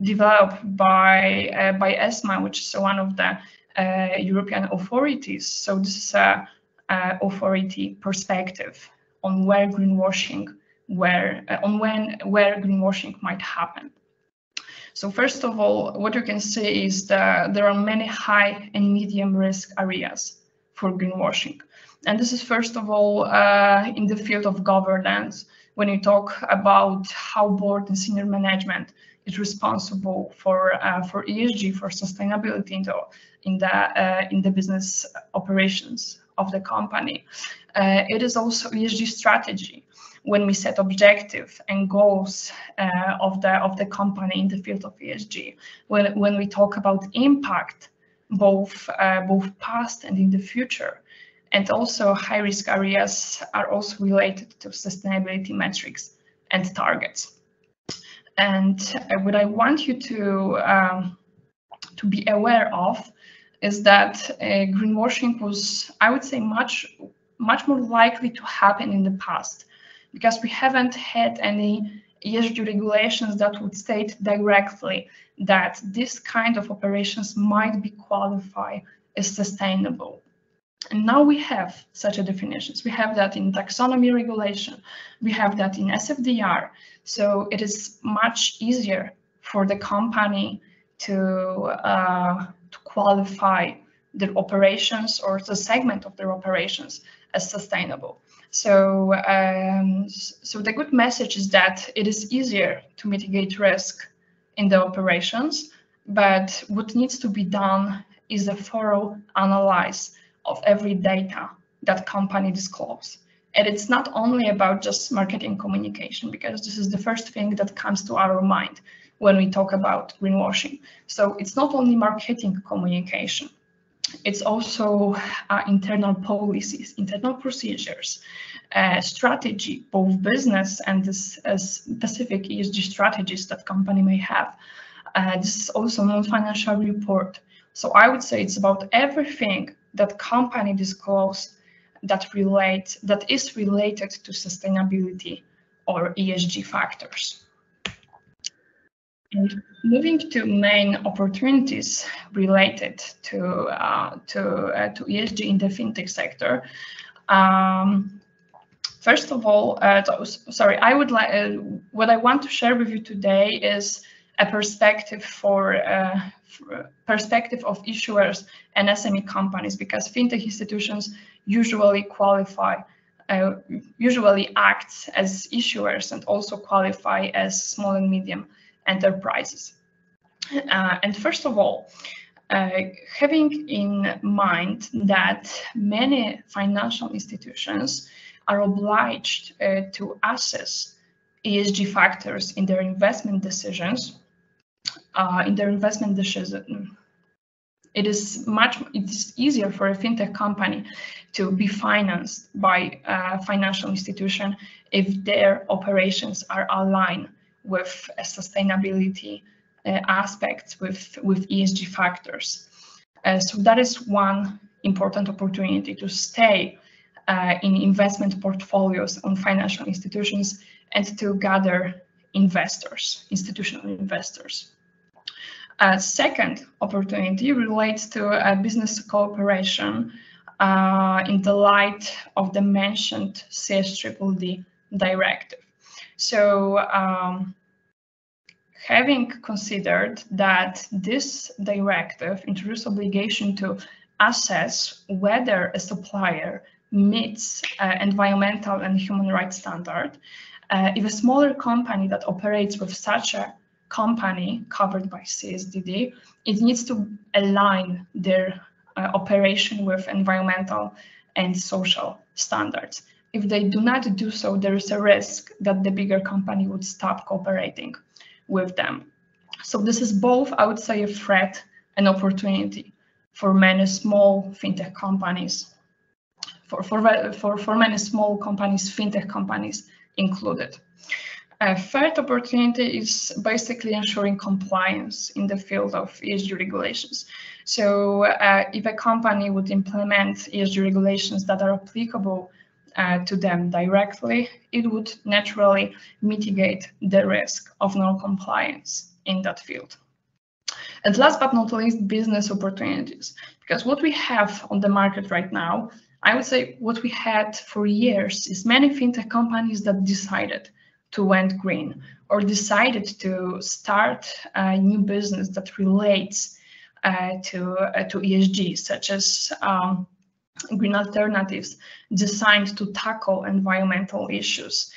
developed by ESMA, which is one of the European authorities. So this is a authority perspective on where greenwashing might happen. So first of all, what you can see is that there are many high and medium risk areas for greenwashing. And this is first of all in the field of governance, when you talk about how board and senior management is responsible for ESG, for sustainability in the business operations of the company. It is also ESG strategy, when we set objectives and goals of the company in the field of ESG. When we talk about impact, both past and in the future, And also high-risk areas are also related to sustainability metrics and targets. And what I want you to be aware of is that greenwashing was, I would say, much more likely to happen in the past, because we haven't had any ESG regulations that would state directly that this kind of operations might be qualified as sustainable. And now we have such a definitions. We have that in taxonomy regulation. We have that in SFDR. So it is much easier for the company to qualify their operations or the segment of their operations as sustainable. So, so the good message is that it is easier to mitigate risk in the operations, but what needs to be done is a thorough analysis of every data that company disclose. And it's not only about just marketing communication, because this is the first thing that comes to our mind when we talk about greenwashing. So it's not only marketing communication, it's also internal policies, internal procedures, strategy, both business and this specific ESG strategies that company may have. This is also non-financial report. So I would say it's about everything that company disclose that is related to sustainability or ESG factors. And moving to main opportunities related to ESG in the fintech sector. First of all, I would like what I want to share with you today is a perspective perspective of issuers and SME companies, because fintech institutions usually act as issuers and also qualify as small and medium enterprises. And first of all, having in mind that many financial institutions are obliged to assess ESG factors in their investment decisions, it is easier for a fintech company to be financed by a financial institution if their operations are aligned with sustainability aspects, with ESG factors. So that is one important opportunity to stay in investment portfolios on financial institutions and to gather investors, institutional investors. Second opportunity relates to business cooperation in the light of the mentioned CSDD directive. So having considered that this directive introduces obligation to assess whether a supplier meets environmental and human rights standard, if a smaller company that operates with such a company covered by CSDD, it needs to align their operation with environmental and social standards. If they do not do so, there is a risk that the bigger company would stop cooperating with them. So this is both, I would say, a threat and opportunity for many small fintech companies, for many small companies, fintech companies included. A third opportunity is basically ensuring compliance in the field of ESG regulations. So if a company would implement ESG regulations that are applicable to them directly, it would naturally mitigate the risk of non-compliance in that field. And last but not least, business opportunities. Because what we have on the market right now, I would say what we had for years is many fintech companies that decided to went green or decided to start a new business that relates to ESG, such as green alternatives designed to tackle environmental issues.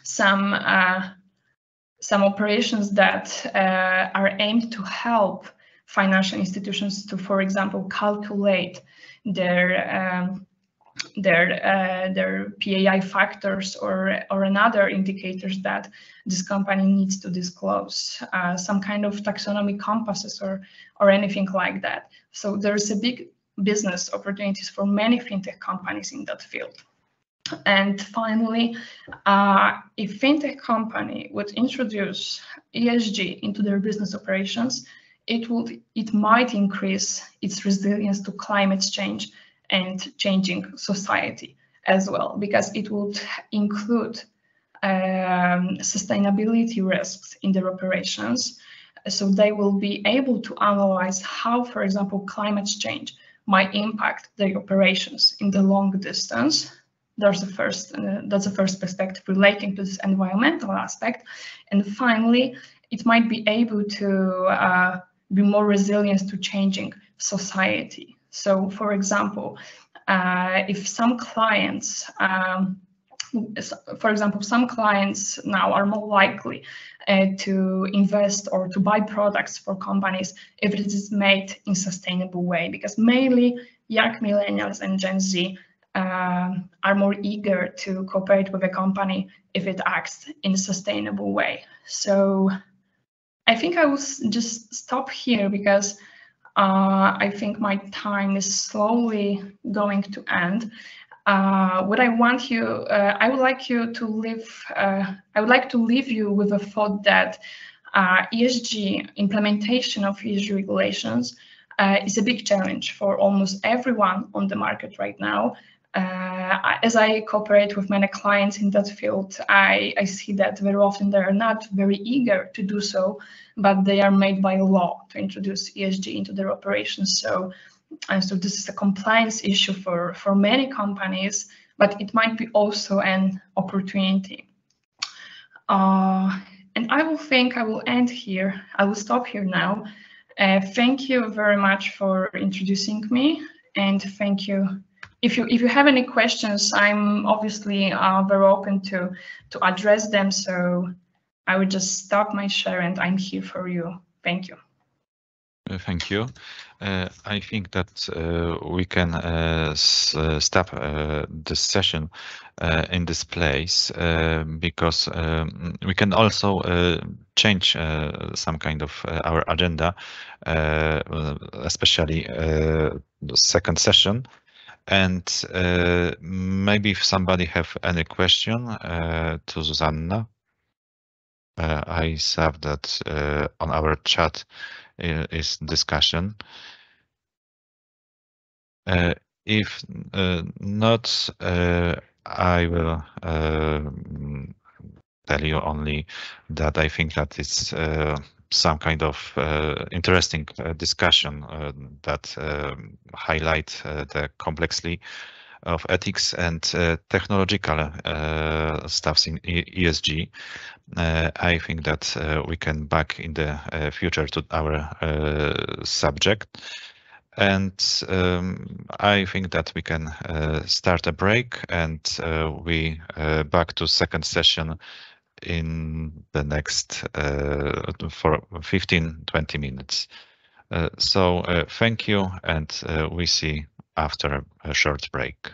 Some operations that are aimed to help financial institutions to, for example, calculate their PAI factors or another indicators that this company needs to disclose, some kind of taxonomy compasses or anything like that. So there's a big business opportunities for many fintech companies in that field. And finally, if fintech company would introduce ESG into their business operations, it might increase its resilience to climate change and changing society as well, because it would include sustainability risks in their operations. So they will be able to analyze how, for example, climate change might impact their operations in the long distance. That's the first perspective relating to this environmental aspect. And finally, it might be able to be more resilient to changing society. So, for example, if some clients, some clients now are more likely to invest or to buy products for companies if it is made in sustainable way, because mainly young millennials and Gen Z are more eager to cooperate with a company if it acts in a sustainable way. So I think I will just stop here, because I think my time is slowly going to end. What I want you, I would like to leave you with a thought that ESG, implementation of ESG regulations is a big challenge for almost everyone on the market right now. As I cooperate with many clients in that field, I see that very often they are not very eager to do so, but they are made by law to introduce ESG into their operations. So this is a compliance issue for many companies, but it might be also an opportunity. And I will end here. I will stop here now. Thank you very much for introducing me, and thank you. If you have any questions, I'm obviously very open to address them. So I would just stop my share, and I'm here for you. Thank you. Thank you. I think that we can stop this session in this place, because we can also change some kind of our agenda, especially the second session. And maybe if somebody have any question to Zuzanna, I saw that on our chat is discussion. If not, I will tell you only that I think that it's some kind of interesting discussion that highlight the complexity of ethics and technological stuffs in ESG. I think that we can back in the future to our subject. And I think that we can start a break, and we back to second session in the next for 15-20 minutes. So thank you, and we see after a short break.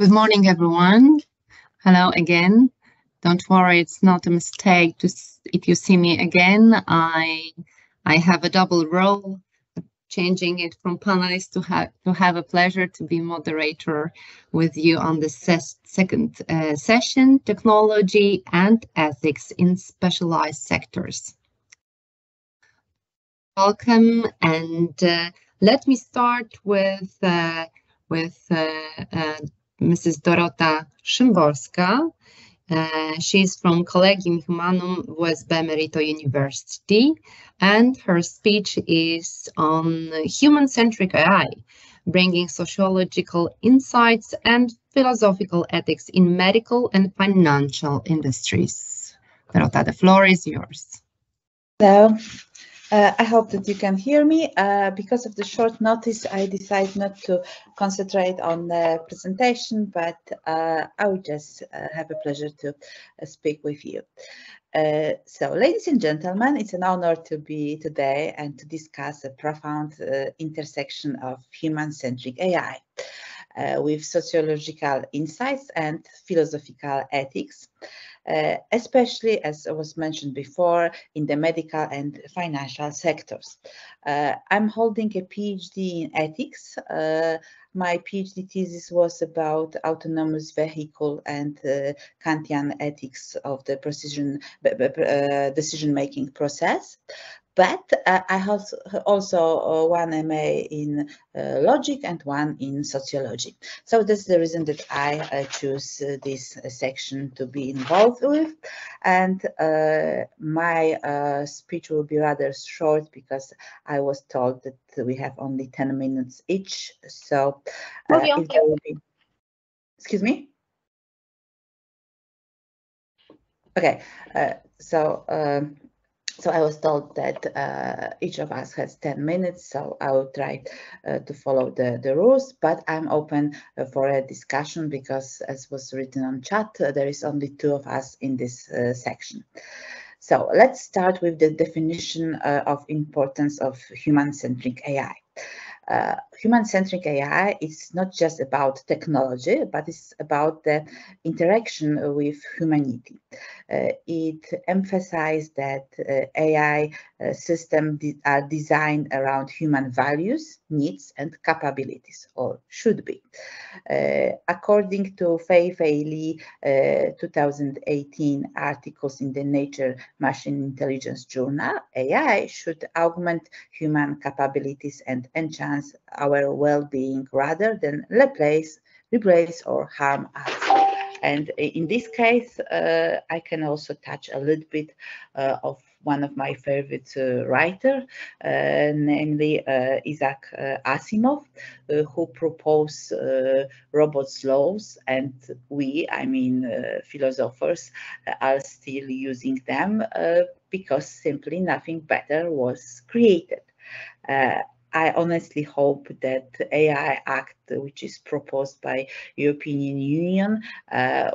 Good morning, everyone. Hello again. Don't worry, it's not a mistake if you see me again. I have a double role, changing it from panelist to have a pleasure to be moderator with you on the second session, Technology and Ethics in Specialized Sectors. Welcome, and let me start with Mrs. Dorota Szymborska. She's from Collegium Humanum WSB Merito University, and her speech is on human-centric AI, bringing sociological insights and philosophical ethics in medical and financial industries. Dorota, the floor is yours. Hello. I hope that you can hear me. Because of the short notice, I decided not to concentrate on the presentation, but I would just have a pleasure to speak with you. So, ladies and gentlemen, it's an honor to be today and to discuss a profound intersection of human-centric AI with sociological insights and philosophical ethics. Especially, as was mentioned before, in the medical and financial sectors. I'm holding a PhD in ethics. My PhD thesis was about autonomous vehicle and Kantian ethics of the decision-making process. But I have also one MA in logic and one in sociology. So that's the reason that I choose this section to be involved with. And my speech will be rather short because I was told that we have only 10 minutes each. So if there will be, excuse me? Okay, so I was told that each of us has 10 minutes, so I will try to follow the rules, but I'm open for a discussion because, as was written on chat, there is only 2 of us in this section. So let's start with the definition of importance of human-centric AI. Human-centric AI is not just about technology, but it's about the interaction with humanity. It emphasizes that AI systems are designed around human values, needs, and capabilities, or should be. According to Fei Li 2018 articles in the Nature Machine Intelligence Journal, AI should augment human capabilities and enhance our well-being rather than replace or harm us. And in this case, I can also touch a little bit of one of my favorite writers, namely Isaac Asimov, who proposed robots' laws, and we, I mean philosophers, are still using them because simply nothing better was created. I honestly hope that the AI Act, which is proposed by European Union,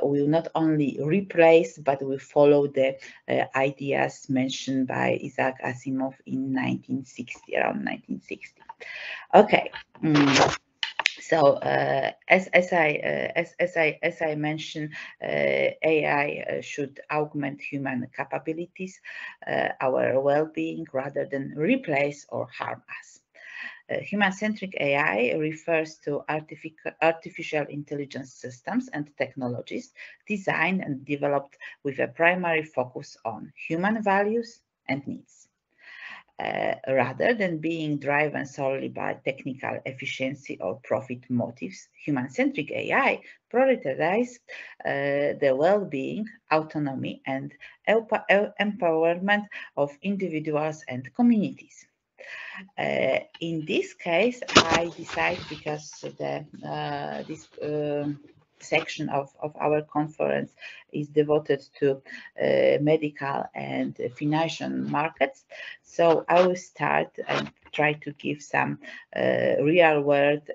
will not only replace, but will follow the ideas mentioned by Isaac Asimov in 1960, around 1960. Okay. So as I mentioned, AI should augment human capabilities, our well-being, rather than replace or harm us. Human-centric AI refers to artificial intelligence systems and technologies designed and developed with a primary focus on human values and needs. Rather than being driven solely by technical efficiency or profit motives, human-centric AI prioritizes the well-being, autonomy, and empowerment of individuals and communities. In this case, I decided, because this section of our conference is devoted to medical and financial markets, so I will start and try to give some real-world